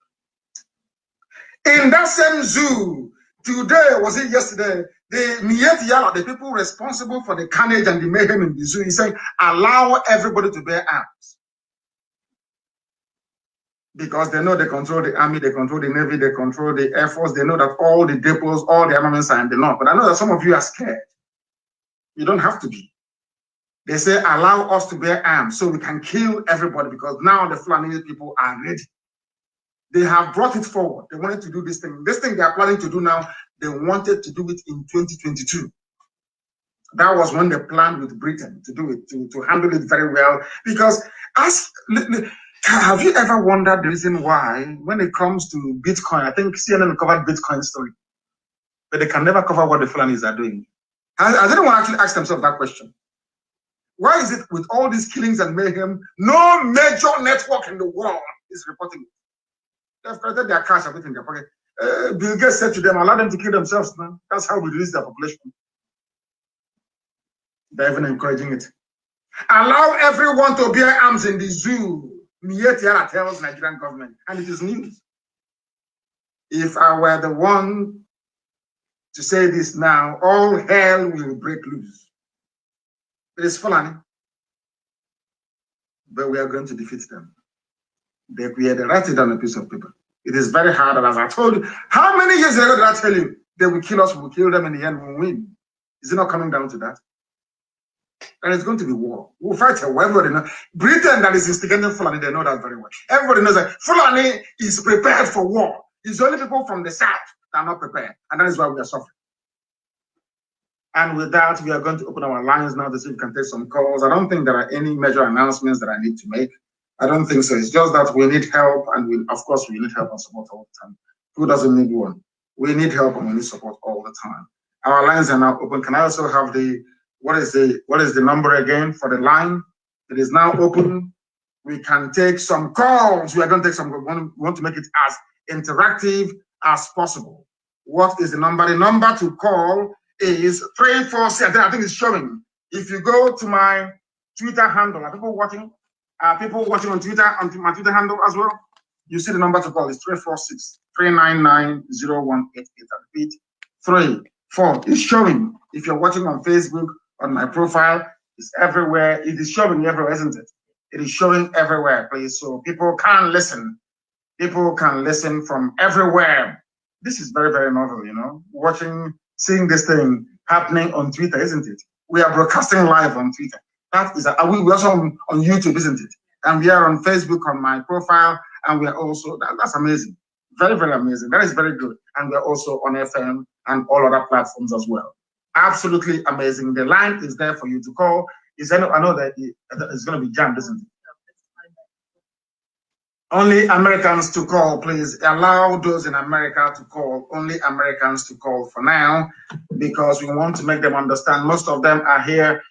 In that same zoo, today, was it yesterday, the Mieti Yala, the people responsible for the carnage and the mayhem in the zoo, he said, allow everybody to bear arms. Because they know they control the army, they control the navy, they control the air force, they know that all the depots, all the armaments are in the north. But I know that some of you are scared. You don't have to be. They say, allow us to bear arms so we can kill everybody, because now the Fulani people are ready. They have brought it forward. They wanted to do this thing. This thing they are planning to do now, they wanted to do it in 2022. That was when they planned with Britain to do it, to handle it very well. Because have you ever wondered the reason why, when it comes to Bitcoin, I think CNN covered Bitcoin story, but they can never cover what the Fulanis are doing. Has anyone actually asked themselves that question? Why is it with all these killings and mayhem, no major network in the world is reporting it? They've collected their cash, everything in their pocket. Bill Gates said to them, allow them to kill themselves, man. That's how we reduce their population. They're even encouraging it. Allow everyone to bear arms in the zoo. Mietiara tells Nigerian government, and it is news. If I were the one to say this now, all hell will break loose. It is Fulani, but we are going to defeat them. We had to write it on a piece of paper. It is very hard, and as I told you, how many years ago did I tell you they will kill us, we will kill them, in the end we will win? Is it not coming down to that? And it's going to be war. We'll fight a war. Everybody knows. Britain that is instigating Fulani, they know that very well. Everybody knows that Fulani is prepared for war. It's only people from the south that are not prepared, and that is why we are suffering. And with that, we are going to open our lines now to see if we can take some calls. I don't think there are any major announcements that I need to make. I don't think so. It's just that we need help, and of course, we need help and support all the time. Who doesn't need one? We need help and we need support all the time. Our lines are now open. Can I also have what is the number again for the line? It is now open. We can take some calls. We are going to take some. We want to make it as interactive as possible. What is the number? The number to call is 346. I think it's showing. If you go to my Twitter handle, are people watching? People watching on Twitter, on my Twitter handle as well? You see the number to call is 346-399-0188. I repeat, 34. It's showing. If you're watching on Facebook, on my profile, it's everywhere. It is showing everywhere, isn't it? It is showing everywhere, please. So people can listen. People can listen from everywhere. This is very, very novel, you know, seeing this thing happening on Twitter, isn't it? We are broadcasting live on Twitter. That is, we're also on YouTube, isn't it? And we are on Facebook on my profile, and we are also, that's amazing. Very, very amazing. That is very good. And we're also on FM and all other platforms as well. Absolutely amazing. The line is there for you to call. I know that it's going to be jammed, isn't it? Only Americans to call, please. Allow those in America to call. Only Americans to call for now, because we want to make them understand. Most of them are here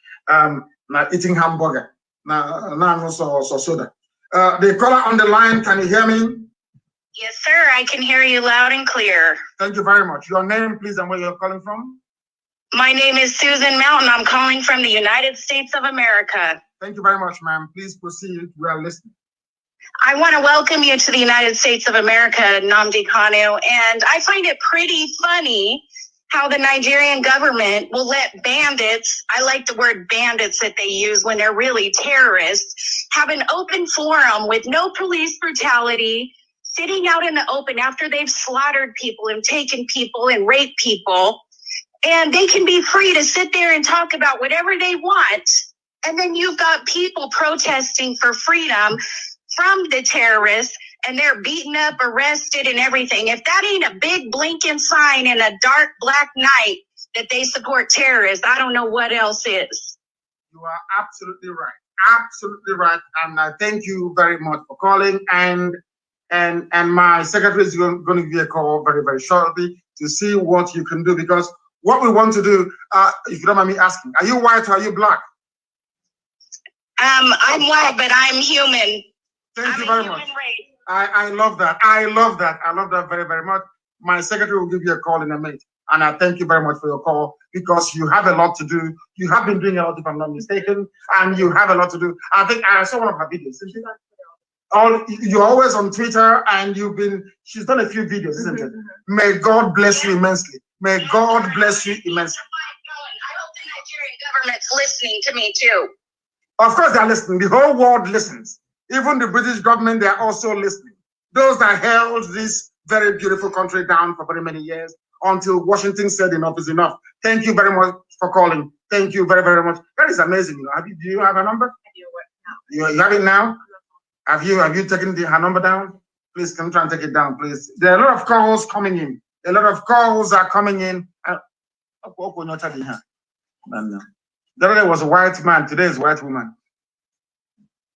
now eating hamburger. Now also soda. The caller on the line, can you hear me? Yes, sir. I can hear you loud and clear. Thank you very much. Your name, please, and where you're calling from? My name is Susan Mountain. I'm calling from the United States of America. Thank you very much, ma'am. Please proceed. We are listening. I want to welcome you to the United States of America, Nnamdi Kanu, and I find it pretty funny how the Nigerian government will let bandits, I like the word bandits that they use when they're really terrorists, have an open forum with no police brutality, sitting out in the open after they've slaughtered people and taken people and raped people, and they can be free to sit there and talk about whatever they want. And then you've got people protesting for freedom from the terrorists, and they're beaten up, arrested, and everything. If that ain't a big blinking sign in a dark black night that they support terrorists, I don't know what else is. You are absolutely right. Absolutely right. And I thank you very much for calling. And my secretary is going to give you a call very, very shortly to see what you can do. Because what we want to do, if you don't mind me asking, are you white or are you black? I'm white, but I'm human. Thank you very much. I love that. I love that. I love that very, very much. My secretary will give you a call in a minute. And I thank you very much for your call, because you have a lot to do. You have been doing a lot, if I'm not mistaken, and you have a lot to do. I think I saw one of her videos. You're always on Twitter, and she's done a few videos, isn't it? May God bless you immensely. May God bless you immensely. I hope the Nigerian government's listening to me too. Of course they're listening. The whole world listens. Even the British government, they're also listening. Those that held this very beautiful country down for very many years until Washington said enough is enough. Thank you very much for calling. Thank you very, very much. That is amazing. You know, do you have a number? You have it now? Have you taken her number down? Please, can you try and take it down, please? There are a lot of calls coming in. A lot of calls are coming in. The other day was a white man. Today is a white woman.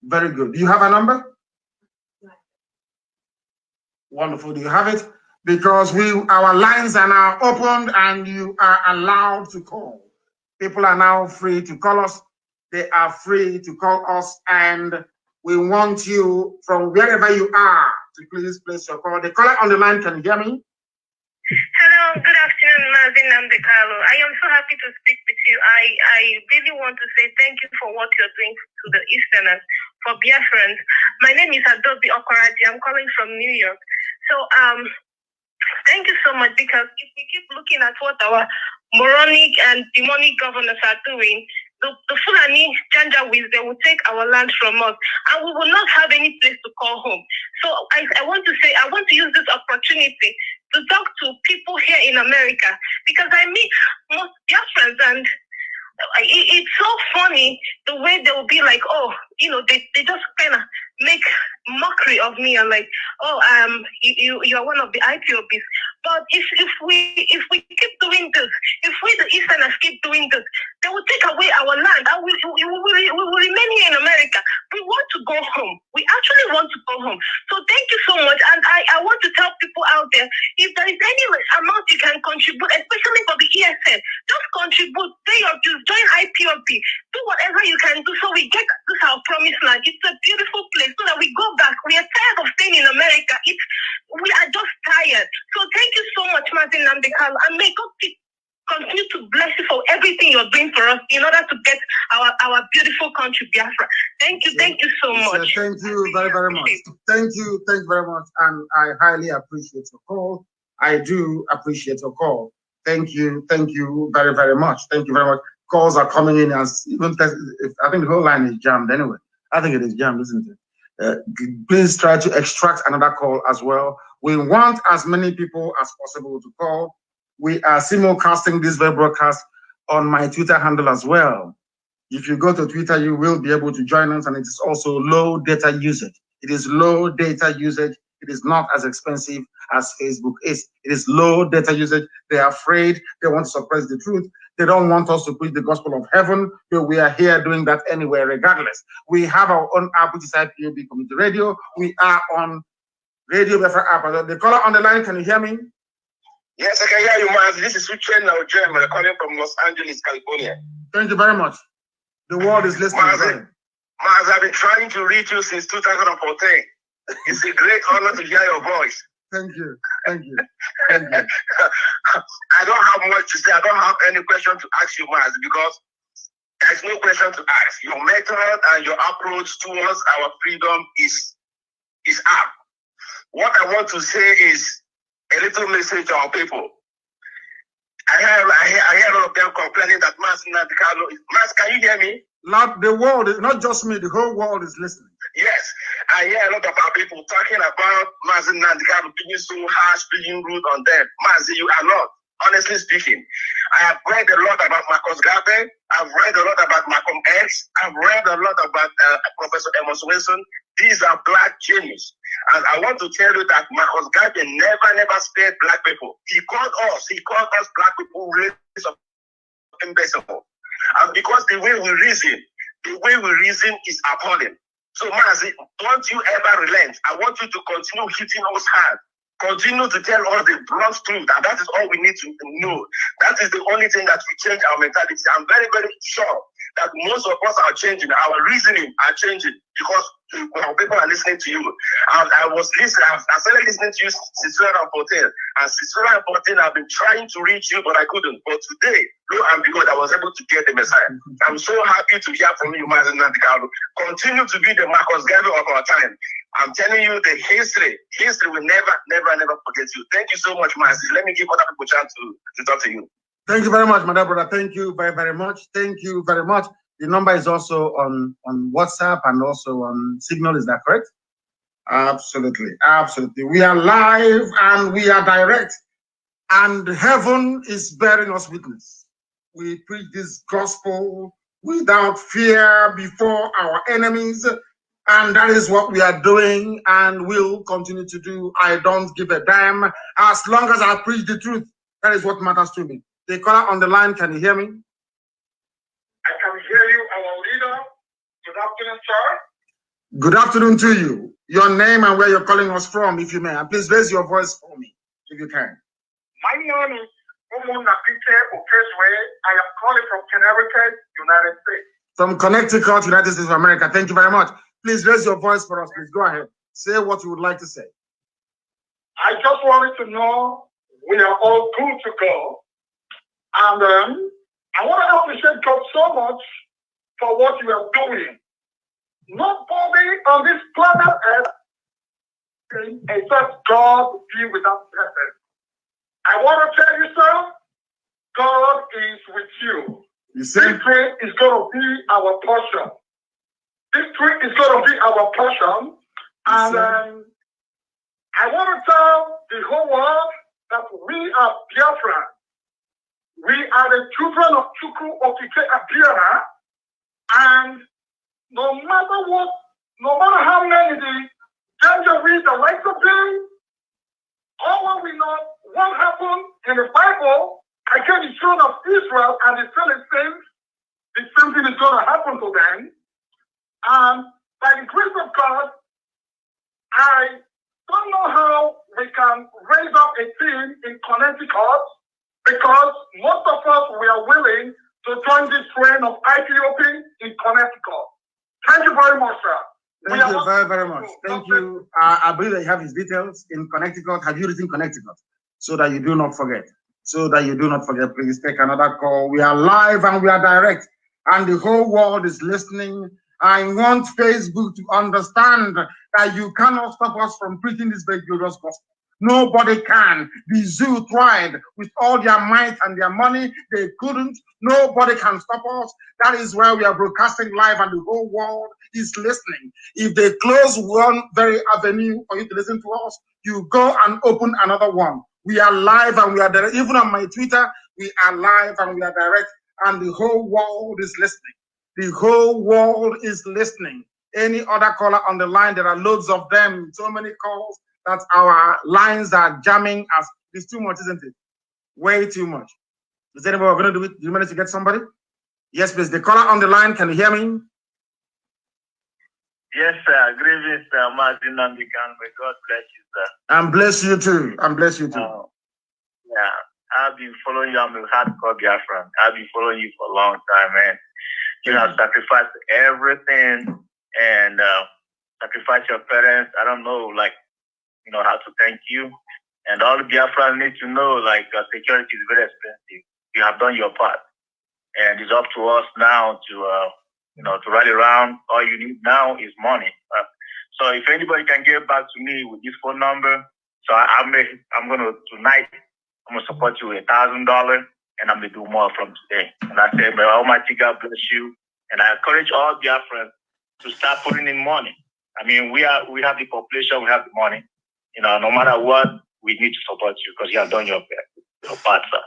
Very good. Do you have a number? Wonderful. Do you have it? Because our lines are now opened and you are allowed to call. People are now free to call us. They are free to call us, and we want you from wherever you are to please place your call. The caller on the line, can you hear me? Hello, good afternoon, Mazi, Nnamdi. I am so happy to speak with you. I really want to say thank you for what you're doing to the Easterners, for Biafrans. My name is Adobe Okoraji. I'm calling from New York. So thank you so much, because if we keep looking at what our moronic and demonic governors are doing, the Fulani Janjaweeds, they will take our land from us, and we will not have any place to call home. So I want to say, I want to use this opportunity to talk to people here in America, because I meet most Biafrans, and it's so funny the way they will be like, oh, they just kind of make mockery of me and like, oh, you are one of the IPOBs. But if we keep doing this, if we the Easterners keep doing this, they will take away our land, and we will remain here in America. We want to go home. We actually want to go home. So thank you so much. And I want to tell people out there, if there is any amount you can contribute, especially for the ESN, just contribute, pay your dues, join IPOB, do whatever you can do so we get this our promised land. It's a beautiful place, so that we go back. We are tired of staying in America. We are just tired. So thank you so much, Mazi, Nnamdi, and may God continue to bless you for everything you're doing for us in order to get our beautiful country, Biafra. Thank you so much. Thank you very, very much. Thank you very much, and I highly appreciate your call. I do appreciate your call. Thank you very, very much. Thank you very much. Calls are coming in, as even I think the whole line is jammed anyway. I think it is jammed, isn't it? Please try to extract another call as well. We want as many people as possible to call. We are simulcasting this very broadcast on my Twitter handle as well. If you go to Twitter, you will be able to join us, and it is also low data usage. It is low data usage. It is not as expensive as Facebook is. It is low data usage. They are afraid. They want to suppress the truth. They don't want us to preach the gospel of heaven, but we are here doing that anyway, regardless. We have our own app, which is IPOB Community Radio. We are on Radio Biafra app. The caller on the line, can you hear me? Yes, I can hear you, Mazi. This is Uche now, German, calling from Los Angeles, California. Thank you very much. The world is listening. Mazi, I've been trying to reach you since 2014. It's a great honor to hear your voice. Thank you. I don't have much to say. I don't have any question to ask you, Mazi, because there's no question to ask. Your method and your approach towards our freedom is up. What I want to say is a little message to our people. I hear a lot of them complaining that Mazi Nnamdi Kanu is. Mazi, can you hear me? Not the world, not just me, the whole world is listening. Yes, I hear a lot of our people talking about Mazi Nnamdi Kanu being so harsh, being rude on them. Mazi, you are not. Honestly speaking, I have read a lot about Marcus Garvey. I've read a lot about Malcolm X. I've read a lot about Professor Amos Wilson. These are black geniuses. And I want to tell you that Marcus Garvey never spared black people. He called us black people race of imbecile. And because the way we reason is appalling. So Mazi, don't you ever relent. I want you to continue hitting us hard. Continue to tell us the blunt truth, and that is all we need to know. That is the only thing that will change our mentality. I'm very, very sure that most of us are changing. Our reasoning are changing because our people are listening to you. I started listening to you since 2014. And since 2014, I've been trying to reach you, but I couldn't. But today, lo and behold, I was able to get the Messiah. I'm so happy to hear from you, Mazi Nnamdi Kanu. Continue to be the Marcus Garvey of our time. I'm telling you, the history will never forget you. Thank you so much, Mazi. Let me give other people a chance to talk to you. Thank you very much, my dear brother. Thank you very, very much. Thank you very much. The number is also on WhatsApp and also on Signal. Is that correct? Absolutely. We are live and we are direct. And heaven is bearing us witness. We preach this gospel without fear before our enemies. And that is what we are doing and will continue to do. I don't give a damn. As long as I preach the truth, that is what matters to me. The caller on the line, can you hear me? I can hear you, our leader. Good afternoon, sir. Good afternoon to you. Your name and where you're calling us from, if you may. And please raise your voice for me, if you can. My name is I am calling from Connecticut, United States. From Connecticut, United States of America. Thank you very much. Please raise your voice for us. Please go ahead. Say what you would like to say. I just wanted to know we are all good to go. And I want to appreciate God so much for what you are doing. Nobody on this planet Earth except God be without presence. I want to tell you, sir, God is with you. Victory is going to be our portion. Victory is going to be our portion. And I want to tell the whole world that we are Biafran. We are the children of Chukwu Okike Abiara. And no matter what, no matter how many the danger we the likes of being, all we know what happened in the Bible against the children of Israel and the Philistines, the same thing is going to happen to them. And by the grace of God, I don't know how we can raise up a team in Connecticut because most of us, we are willing to join this train of IPOP in Connecticut. Thank you very much, sir. Thank you very, very much. Thank you. I believe that you have his details in Connecticut. Have you written Connecticut? So that you do not forget. So that you do not forget, please take another call. We are live and we are direct, and the whole world is listening. I want Facebook to understand that you cannot stop us from preaching this very glorious gospel. Nobody can. The zoo tried with all their might and their money. They couldn't. Nobody can stop us. That is why we are broadcasting live and the whole world is listening. If they close one very avenue for you to listen to us, you go and open another one. We are live and we are direct. Even on my Twitter, we are live and we are direct. And the whole world is listening. The whole world is listening. Any other caller on the line, there are loads of them. So many calls that our lines are jamming us. It's too much, isn't it? Way too much. Is anybody going to do it? Do you manage to get somebody? Yes, please. The caller on the line, can you hear me? Yes, sir. Greetings, Mazi, Nnamdi. May God bless you, sir. And bless you too. And bless you too. Yeah, I've been following you. I'm a hardcore Biafran. I've been following you for a long time, man. You have sacrificed everything and sacrificed your parents. I don't know, how to thank you. And all the Biafran need to know, security is very expensive. You have done your part. And it's up to us now to rally around. All you need now is money. So if anybody can get back to me with this phone number, so I'm going to, tonight, I'm going to support you with $1,000, and I'm going to do more from today. And I say, may Almighty God bless you. And I encourage all Biafrans to start putting in money. I mean, we have the population, we have the money. No matter what, we need to support you because you have done your part, sir.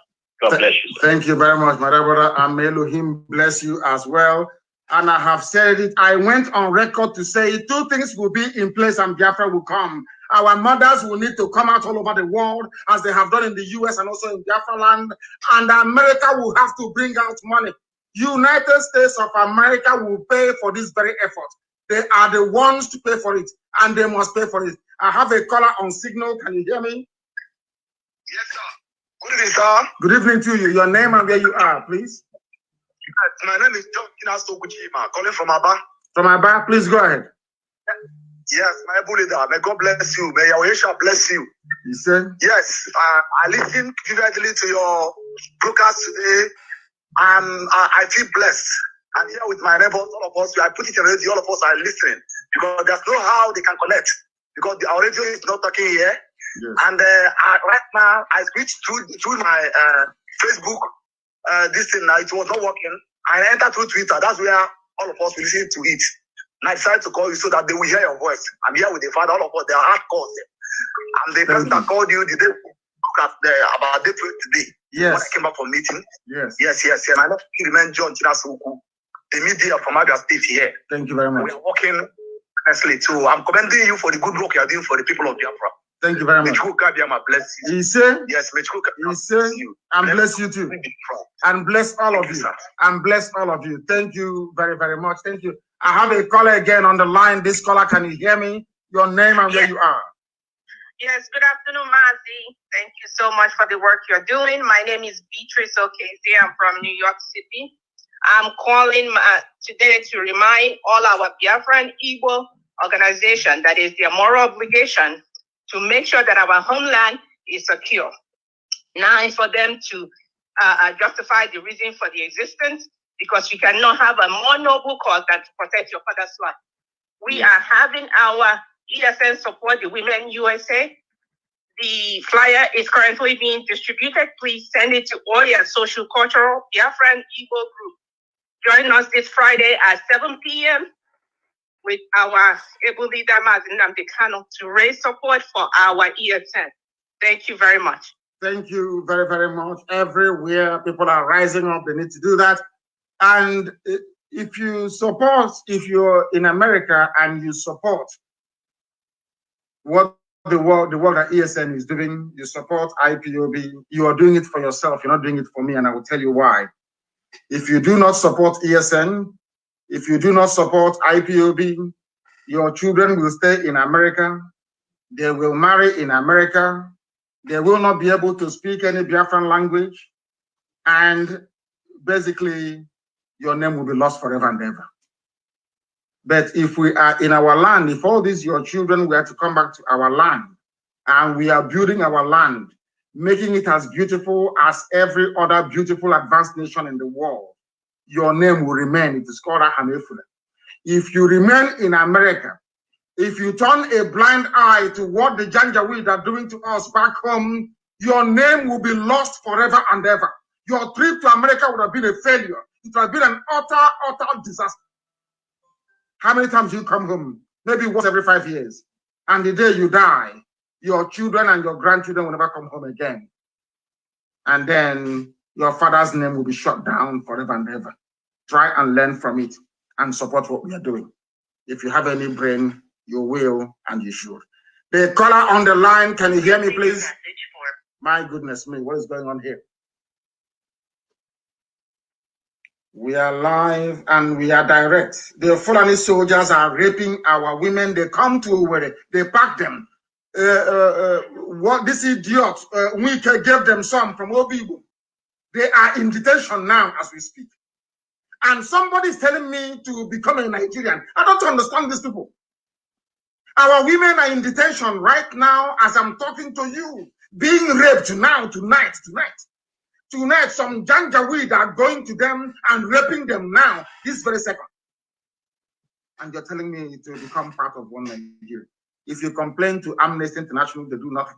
God bless you, sir. Thank you very much, my brother. And may Elohim bless you as well. And I have said it. I went on record to say 2 things will be in place and Biafra will come. Our mothers will need to come out all over the world as they have done in the US and also in Biafra land. And America will have to bring out money. United States of America will pay for this very effort. They are the ones to pay for it, and they must pay for it. I have a caller on signal. Can you hear me? Yes, sir. Good evening, sir. Good evening to you. Your name and where you are, please. Yes, my name is John Kinaso, calling from Aba. From Aba, please go ahead. Yes, my bulida. May God bless you. May Yahweh bless you. You said? Yes, I listened vividly to your broadcast today. I feel blessed. And here with my neighbors, all of us, I put it in radio, all of us are listening because there's no how they can connect because our radio is not talking here. Yes. And right now, I switched through my Facebook. This thing, it was not working. I entered through Twitter. That's where all of us will listen to it. And I decided to call you so that they will hear your voice. I'm here with the father. All of us, they are hardcore. I'm the person that called you the day about day today. Yes. When I came back from meeting. Yes. Yes. And I know you remain John Chinasuku, the media from Abia State here. Thank you very much. We are working honestly too. I'm commending you for the good work you are doing for the people of Biafra. Thank you very much. Bless you. He said, yes, he said, and bless you too. And bless all of you. And bless all of you. Thank you very, very much. Thank you. I have a caller again on the line. This caller, can you hear me? Your name and where you are. Yes, good afternoon, Mazi. Thank you so much for the work you're doing. My name is Beatrice Okezi. I'm from New York City. I'm calling today to remind all our Biafran Igbo organization that is their moral obligation to make sure that our homeland is secure. Now it's for them to justify the reason for the existence, because you cannot have a more noble cause than to protect your father's life. We are having our ESN support the Women USA. The flyer is currently being distributed. Please send it to all your social, cultural, Biafran Igbo group. Join us this Friday at 7 p.m. with our able leader, Mazi Nnamdi Kanu, to raise support for our ESN. Thank you very much. Thank you very, very much. Everywhere people are rising up, they need to do that. And if you support, if you're in America and you support what the world that ESN is doing, you support IPOB, you are doing it for yourself, you're not doing it for me, and I will tell you why. If you do not support ESN, if you do not support IPOB, your children will stay in America, they will marry in America, they will not be able to speak any Biafran language, and basically your name will be lost forever and ever. But if we are in our land, if all these your children were to come back to our land, and we are building our land, making it as beautiful as every other beautiful advanced nation in the world, your name will remain. It is called Ahamefule. If you remain in America, if you turn a blind eye to what the Janjaweed are doing to us back home, your name will be lost forever and ever. Your trip to America would have been a failure. It would have been an utter disaster. How many times you come home? Maybe once every 5 years. And the day you die, your children and your grandchildren will never come home again. And then your father's name will be shut down forever and ever. Try and learn from it and support what we are doing. If you have any brain, you will and you should. The caller on the line, can you hear me, please? My goodness me, what is going on here? We are live and we are direct. The Fulani soldiers are raping our women. They come to where they pack them. What this idiot, we gave them some from Obibu. They are in detention now as we speak. And somebody is telling me to become a Nigerian. I don't understand these people. Our women are in detention right now as I'm talking to you, being raped now, tonight. Tonight, some Janjaweed are going to them and raping them now, this very second. And you're telling me to become part of one Nigeria. If you complain to Amnesty International, they do nothing.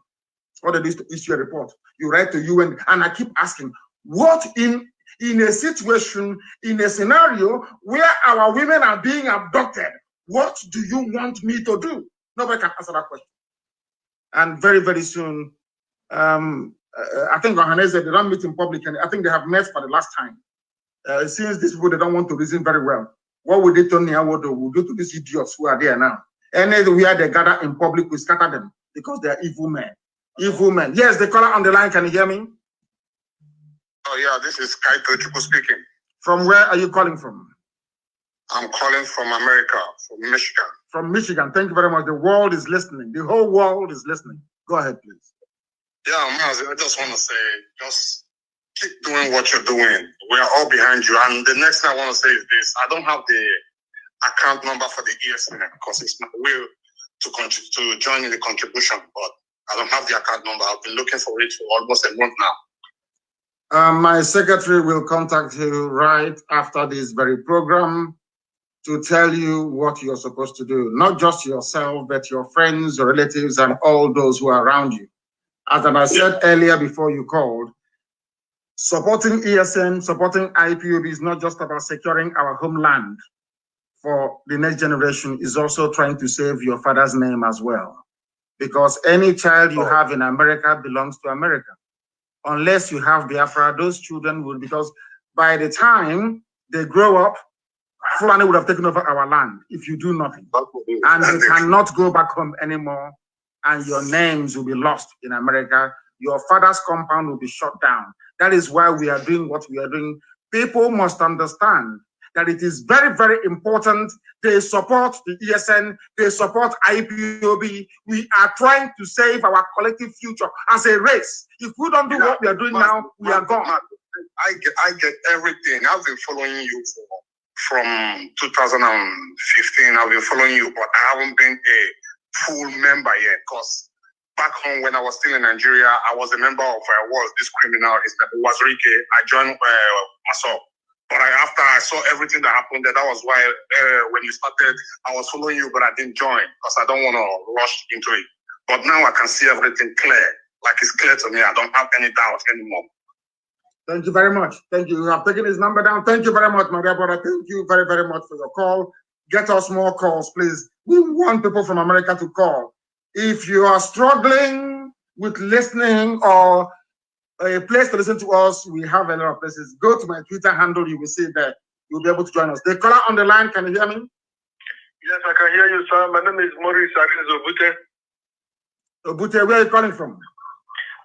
All they do is to issue a report. You write to UN, and I keep asking, what in a situation, in a scenario where our women are being abducted, what do you want me to do? Nobody can answer that question. And very, very soon, I think Ohanese, they don't meet in public, and I think they have met for the last time. Since these people, they don't want to reason very well. What would they turn will do to these idiots who are there now? Anywhere they gather in public, we scatter them because they are evil men. Evil men. Yes, the caller on the line, can you hear me? Oh yeah, this is Kaito Chuku speaking. From where are you calling from? I'm calling from America, from Michigan. From Michigan. Thank you very much. The world is listening. The whole world is listening. Go ahead, please. Yeah, Mazi, I just want to say, just keep doing what you're doing. We are all behind you. And the next thing I want to say is this. I don't have the account number for the ESN because it's my will to join in the contribution, but I don't have the account number. I've been looking for it for almost a month now. My secretary will contact you right after this very program to tell you what you're supposed to do. Not just yourself, but your friends, your relatives, and all those who are around you. As I said earlier before you called, supporting ESN, supporting IPOB is not just about securing our homeland for the next generation, is also trying to save your father's name as well. Because any child you have in America belongs to America. Unless you have Biafra, those children will, because by the time they grow up, Fulani would have taken over our land if you do nothing. And they cannot go back home anymore, and your names will be lost in America. Your father's compound will be shut down. That is why we are doing what we are doing. People must understand that it is very, very important. They support the ESN, they support IPOB. We are trying to save our collective future as a race. If we don't do what we are doing now, we are gone. I get everything. I've been following you from 2015. I've been following you, but I haven't been a full member yet. Because back home, when I was still in Nigeria, I was a member of this criminal. His name was Rike. I joined myself. But after I saw everything that happened there, that was why when you started, I was following you, but I didn't join because I don't want to rush into it. But now I can see everything clear. Like it's clear to me. I don't have any doubt anymore. Thank you very much. Thank you. You have taken his number down. Thank you very much, my dear brother. Thank you very, very much for your call. Get us more calls, please. We want people from America to call. If you are struggling with listening or a place to listen to us, we have a lot of places. Go to my Twitter handle, you will see that you'll be able to join us. The caller on the line, can you hear me? Yes, I can hear you, sir. My name is Maurice Obute. Obute, where are you calling from?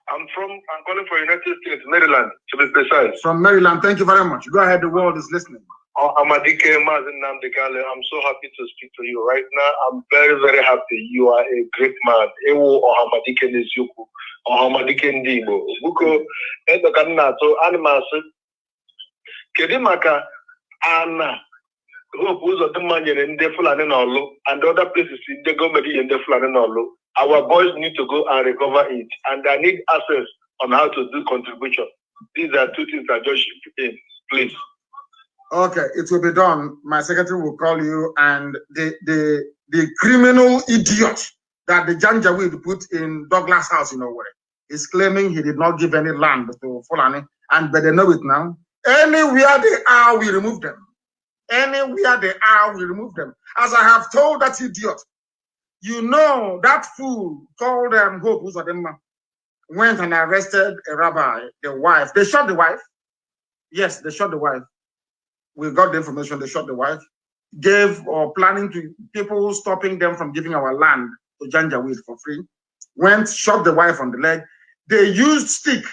I'm calling from United States, Maryland, to be precise. From Maryland, thank you very much. Go ahead, the world is listening. Mazi Nnamdi, I'm so happy to speak to you right now. I'm very, very happy. You are a great man. Ewo Ohamadike Nezuku, Ohamadike Ndibo. Buko, Edo Kanato, Animasi, Kedimaka, Anna, Hope was the man in the Fulanolo, and other places in the Gomedi and the Fulanolo. Our boys need to go and recover it, and I need access on how to do contribution. These are two things that just in, please. Okay, it will be done. My secretary will call you, and the criminal idiot that the Janjaweed put in Douglas House, is claiming he did not give any land to Fulani, but they know it now. Anywhere they are, we remove them. Anywhere they are, we remove them. As I have told that idiot, that fool called Hope Uzodimma went and arrested a rabbi, the wife. They shot the wife. Yes, they shot the wife. We got the information. They shot the wife. Gave or planning to people stopping them from giving our land to Janjaweed for free. Went, shot the wife on the leg. They used stick.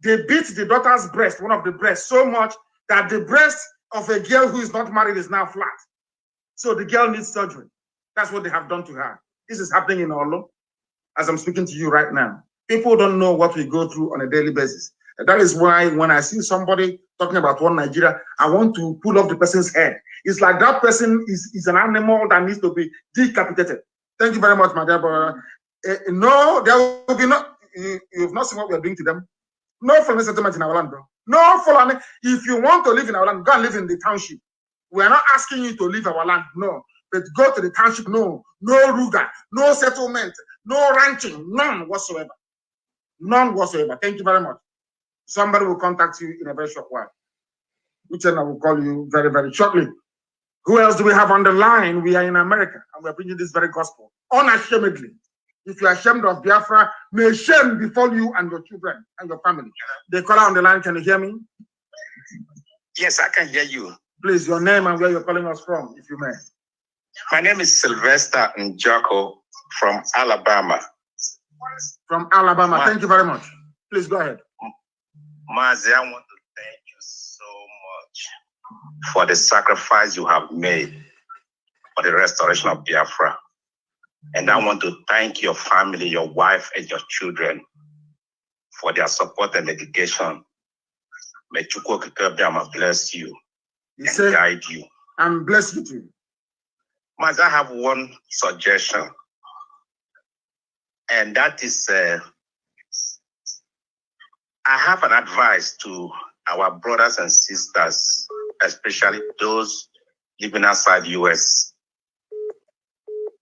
They beat the daughter's breast, one of the breasts, so much that the breast of a girl who is not married is now flat. So the girl needs surgery. That's what they have done to her. This is happening in Olo as I'm speaking to you right now. People don't know what we go through on a daily basis. And that is why when I see somebody talking about one Nigeria, I want to pull off the person's head. It's like that person is an animal that needs to be decapitated. Thank you very much, my dear brother. No, there will be no. You've not seen what we are doing to them. No Fulani settlement in our land, bro. No Fulani. If you want to live in our land, go and live in the township. We are not asking you to leave our land, no. But go to the township, no. No Ruga, no settlement, no ranching, none whatsoever. None whatsoever. Thank you very much. Somebody will contact you in a very short while. Which I will call you very, very shortly. Who else do we have on the line? We are in America and we are preaching this very gospel unashamedly. If you are ashamed of Biafra, may shame befall you and your children and your family. The caller on the line, can you hear me? Yes, I can hear you. Please, your name and where you're calling us from, if you may. My name is Sylvester Njoko from Alabama. From Alabama. Thank you very much. Please go ahead. Mazi, I want to thank you so much for the sacrifice you have made for the restoration of Biafra. And I want to thank your family, your wife, and your children for their support and dedication. May Chukwu bless you and guide you. And bless you too. Mazi, I have one suggestion. And that is, I have an advice to our brothers and sisters, especially those living outside the US,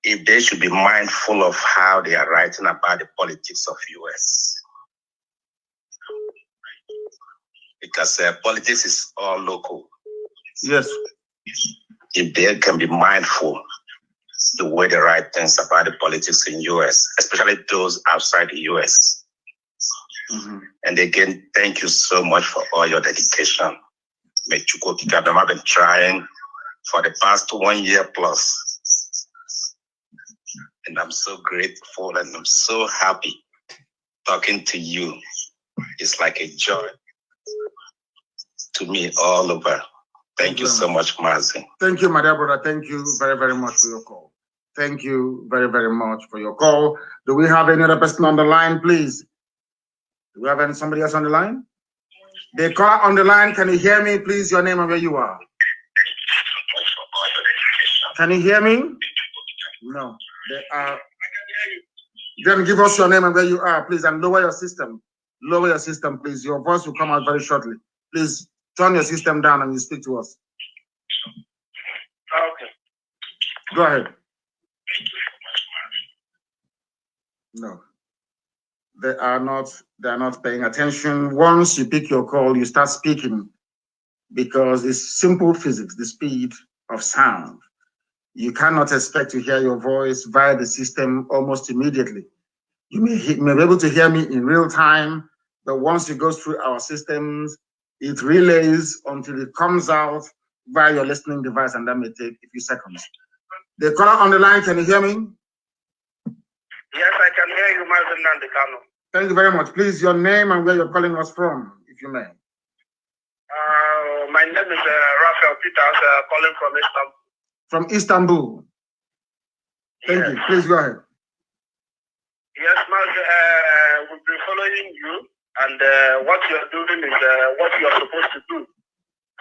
if they should be mindful of how they are writing about the politics of US. Because politics is all local. Yes. If they can be mindful the way they write things about the politics in US, especially those outside the US. Mm-hmm. And again, thank you so much for all your dedication. I've been trying for the past 1 year plus. And I'm so grateful and I'm so happy talking to you. It's like a joy to me all over. Thank you so much, Mazi. Thank you, my dear brother. Thank you very, very much for your call. Thank you very, very much for your call. Do we have any other person on the line, please? Do we have somebody else on the line? The caller on the line, can you hear me, please? Your name and where you are. Can you hear me? No. Then give us your name and where you are, please, and lower your system. Lower your system, please. Your voice will come out very shortly. Please turn your system down and you speak to us. Okay. Go ahead. No. They are not paying attention. Once you pick your call, you start speaking because it's simple physics, the speed of sound. You cannot expect to hear your voice via the system almost immediately. You may be able to hear me in real time, but once it goes through our systems, it relays until it comes out via your listening device, and that may take a few seconds. The caller on the line, can you hear me? Yes, I can hear you, Mazi Nnamdi Kanu. Thank you very much. Please, your name and where you're calling us from, if you may. My name is Raphael Peters, calling from Istanbul. From Istanbul. Thank you. Please go ahead. Yes, Mazi, we've been following you, and what you're doing is what you're supposed to do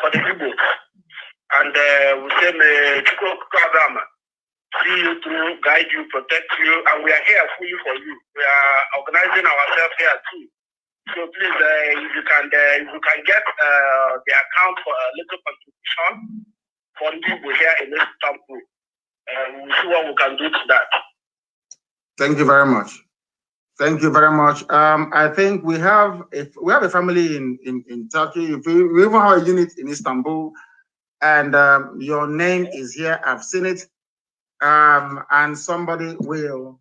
for the people. And we say, may Chukwu Kabama see you through, guide you, protect you, and we are here fully for you. We are organizing ourselves here too. So please, if you can get the account for a little contribution for the people here in this temple, we'll see what we can do to that. Thank you very much. Thank you very much. I think we have a family in Turkey. We even have a unit in Istanbul, and your name is here. I've seen it. And somebody will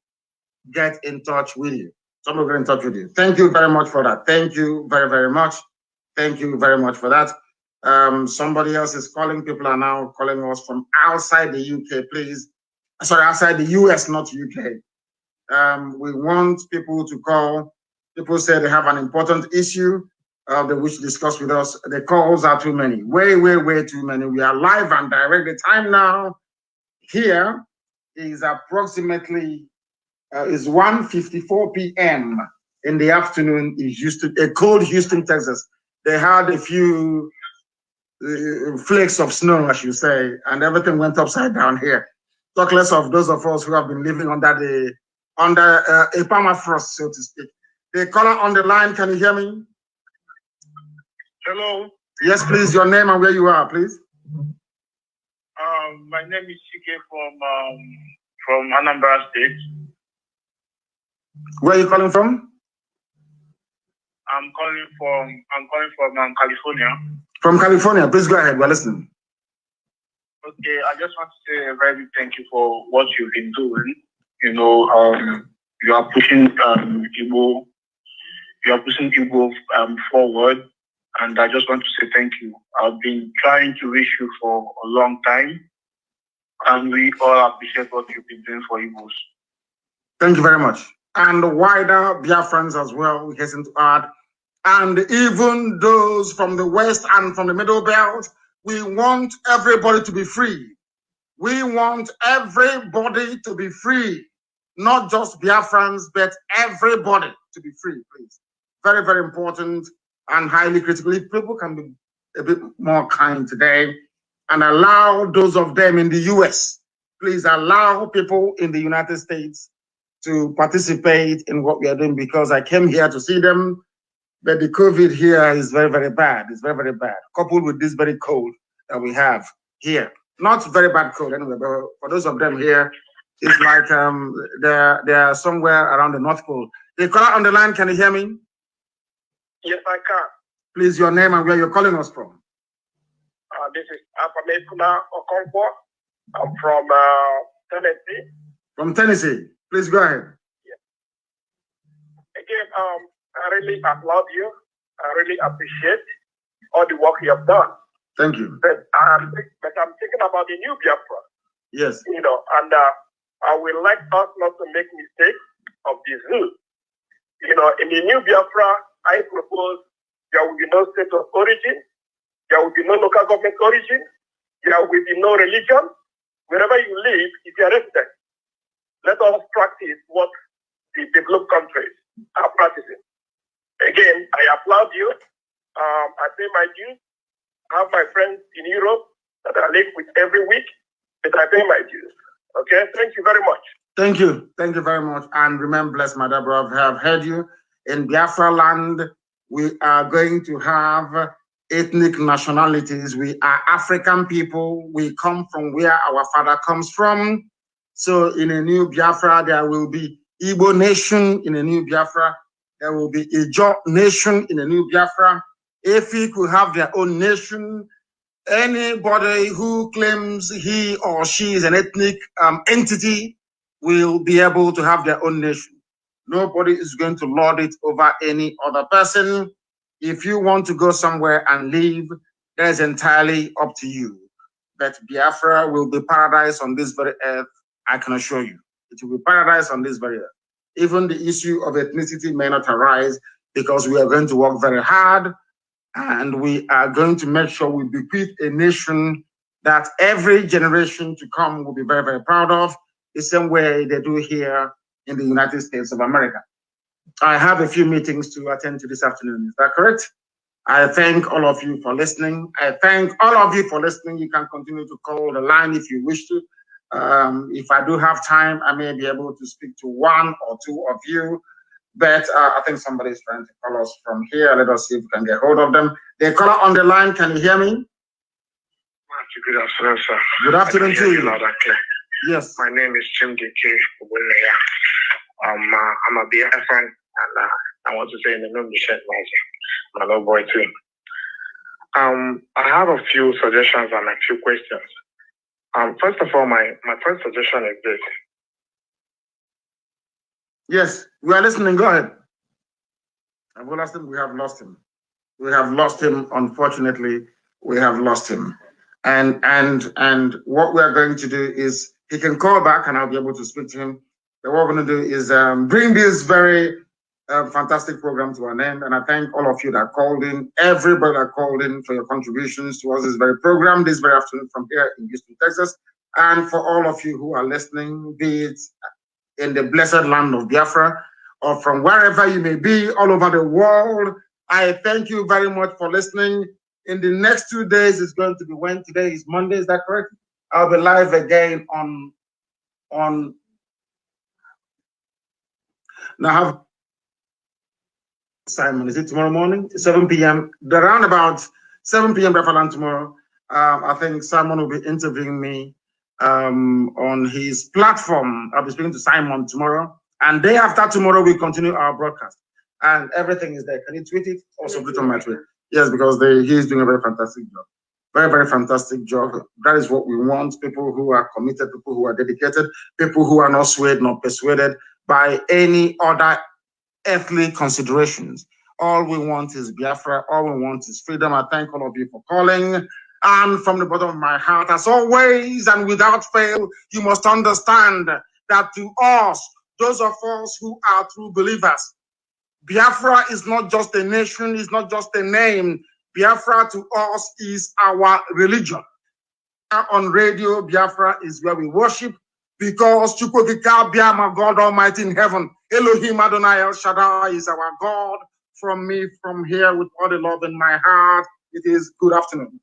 get in touch with you. Somebody will get in touch with you. Thank you very much for that. Thank you very, very much. Thank you very much for that. Somebody else is calling. People are now calling us from outside the UK, please. Sorry, outside the US, not UK. We want people to call. People say they have an important issue they wish to discuss with us. The calls are too many. Way, way, way too many. We are live and direct. The time now here is approximately is 1:54 p.m. in the afternoon in Houston, a cold Houston, Texas. They had a few flakes of snow, I should say, and everything went upside down here. Talk less of those of us who have been living under a permafrost, so to speak. The caller on the line, can you hear me? Hello. Yes, please. Your name and where you are, please. My name is Chike from Anambra State. Where are you calling from? I'm calling from California. From California, please go ahead. We're listening. Okay, I just want to say a very big thank you for what you've been doing. You know, you are pushing Igbo, forward, and I just want to say thank you. I've been trying to reach you for a long time, and we all appreciate what you've been doing for Igbos. Thank you very much. And the wider Biafrans as well, we hasten to add, and even those from the West and from the Middle Belt, we want everybody to be free. We want everybody to be free, not just Biafrans, but everybody to be free, please. Very, very important and highly critical. If people can be a bit more kind today and allow those of them in the US, please allow people in the United States to participate in what we are doing, because I came here to see them, but the COVID here is very, very bad. It's very, very bad, coupled with this very cold that we have here. Not very bad cold anyway, but for those of them here, it's like they're somewhere around the North Pole. The caller on the line, can you hear me? Yes, I can. Please, your name and where you're calling us from. This is Afamekuna Okonkwo. I'm from Tennessee. From Tennessee. Please go ahead. Yeah. Again, I really applaud you. I really appreciate all the work you have done. Thank you. But I'm thinking about the new Biafra. Yes. You know, and I would like us not to make mistakes of the zoo. You know, in the new Biafra, I propose there will be no state of origin, There will be no local government origin. There will be no religion. Wherever you live, if you are resident, let us practice what the developed countries are practicing. Again, I applaud you. I pay my dues. I have my friends in Europe that I live with every week, but I pay my dues. Okay, thank you very much. Thank you. Thank you very much. And remember, bless my Deborah, I have heard you. In Biafra land, we are going to have ethnic nationalities. We are African people. We come from where our father comes from. So in a new Biafra, there will be Igbo nation in a new Biafra. There will be Ijo nation in a new Biafra. If we could have their own nation, anybody who claims he or she is an ethnic entity will be able to have their own nation. Nobody is going to lord it over any other person. If you want to go somewhere and live, that is entirely up to you. But Biafra will be paradise on this very earth, I can assure you. It will be paradise on this very earth. Even the issue of ethnicity may not arise because we are going to work very hard and we are going to make sure we bequeath a nation that every generation to come will be very, very proud of, the same way they do here in the United States of America. I have a few meetings to attend to this afternoon. Is that correct? I thank all of you for listening. I thank all of you for listening. You can continue to call the line if you wish to. If I do have time, I may be able to speak to one or two of you. But I think somebody is trying to call us from here. Let us see if we can get hold of them. The caller on the line, can you hear me? Good afternoon, sir. Good afternoon to you. Loud and clear. Yes. My name is Nnamdi. I'm a Biafran, and I want to say in the name of Mazi, my little boy too. I have a few suggestions and a few questions. First of all, my first suggestion is this. Yes, we are listening. Go ahead. Have we lost him? We have lost him. We have lost him. Unfortunately, we have lost him. And what we are going to do is he can call back, and I'll be able to speak to him. But what we're going to do is bring this very fantastic program to an end. And I thank all of you that called in, everybody that called in for your contributions towards this very program, this very afternoon from here in Houston, Texas. And for all of you who are listening, be it in the blessed land of Biafra or from wherever you may be all over the world, I thank you very much for listening. In the next 2 days, it's going to be when? Today is Monday, is that correct? I'll be live again on now have Simon, is it tomorrow morning? 7 p.m. Around about 7 p.m. Biafra tomorrow. I think Simon will be interviewing me on his platform. I'll be speaking to Simon tomorrow. And day after tomorrow, we continue our broadcast. And everything is there. Can you tweet it? Also put it on my tweet. Yes, because he is doing a very fantastic job. Very, very fantastic job. That is what we want. People who are committed, people who are dedicated, people who are not swayed, not persuaded by any other earthly considerations. All we want is Biafra. All we want is freedom. I thank all of you for calling. And from the bottom of my heart, as always and without fail, you must understand that to us, those of us who are true believers, Biafra is not just a nation, it's not just a name. Biafra to us is our religion. On radio, Biafra is where we worship because Chukwukika Biama, God Almighty in heaven, Elohim Adonai El Shaddai is our God. From me, from here, with all the love in my heart, it is good afternoon.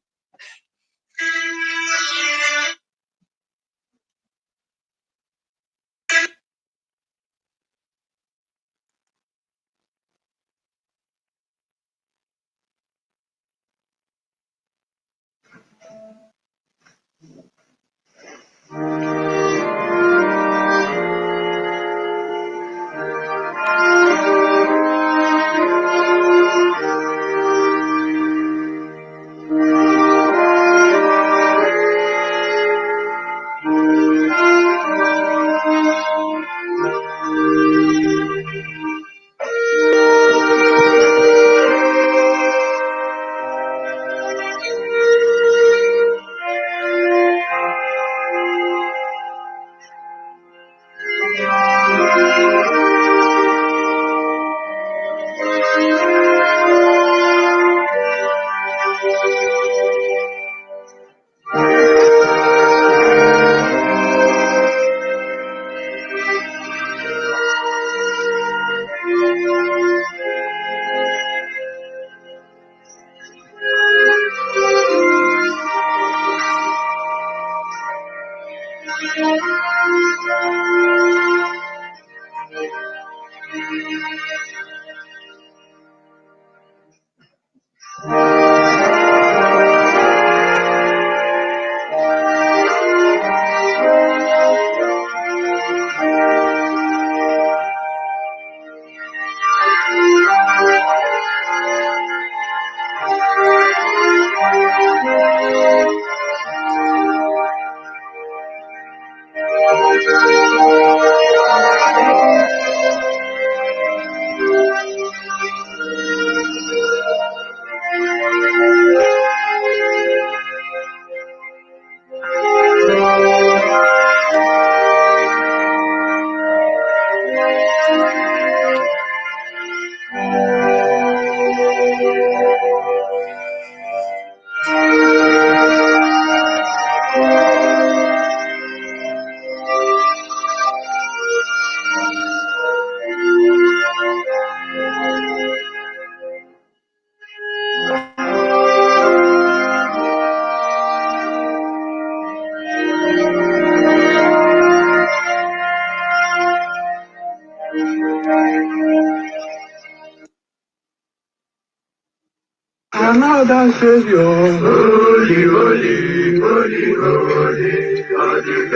another Savior. Holy, holy, holy, holy, holy,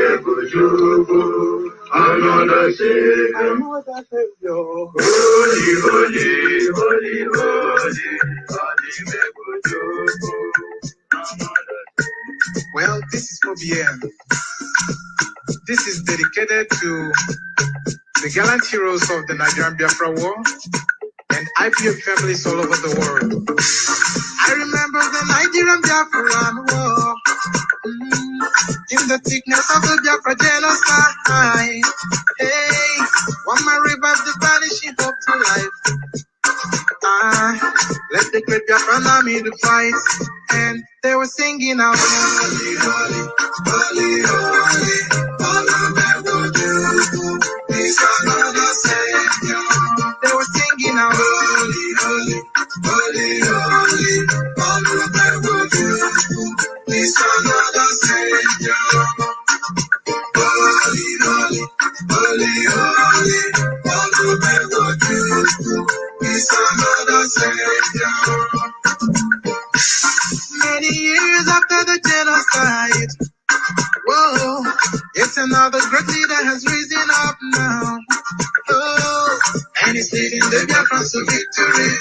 another Savior. Another Savior. Holy, holy, holy, holy, Well, this is OBM. This is dedicated to the gallant heroes of the Nigerian Biafra War and IPF families all over the world. I remember the Nigerian Biafra War, in the thickness of the Biafra genocide. Hey, one man revived the vanishing hope to life. Let the great Biafra army to fight, and they were singing out, holy, holy, holy, holy, please another Savior. They were singing out, holy, holy, holy, holy, please another Savior. Holy, holy, holy, holy, please another Savior. Many years after the genocide, whoa, it's another great leader has risen up now. Oh, and he's leading the Biafrans to victory.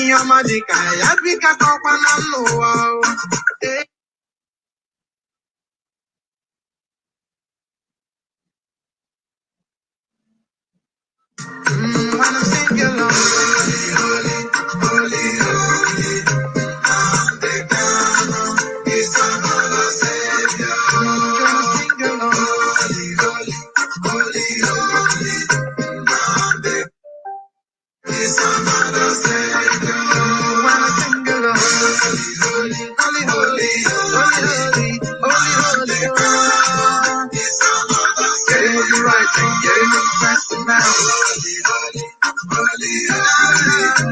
In your magic, I have been cut off and I'm low. When I'm singing along, holy, holy, holy, holy, Nnamdi Kanu is another Savior. When I'm singing along, holy, holy, holy, holy, Nnamdi is another Savior. When I sing along, holy, holy, holy, holy, holy, holy, holy, is another Savior. Getting moving right and getting moving faster now. Holy, holy, holy, holy,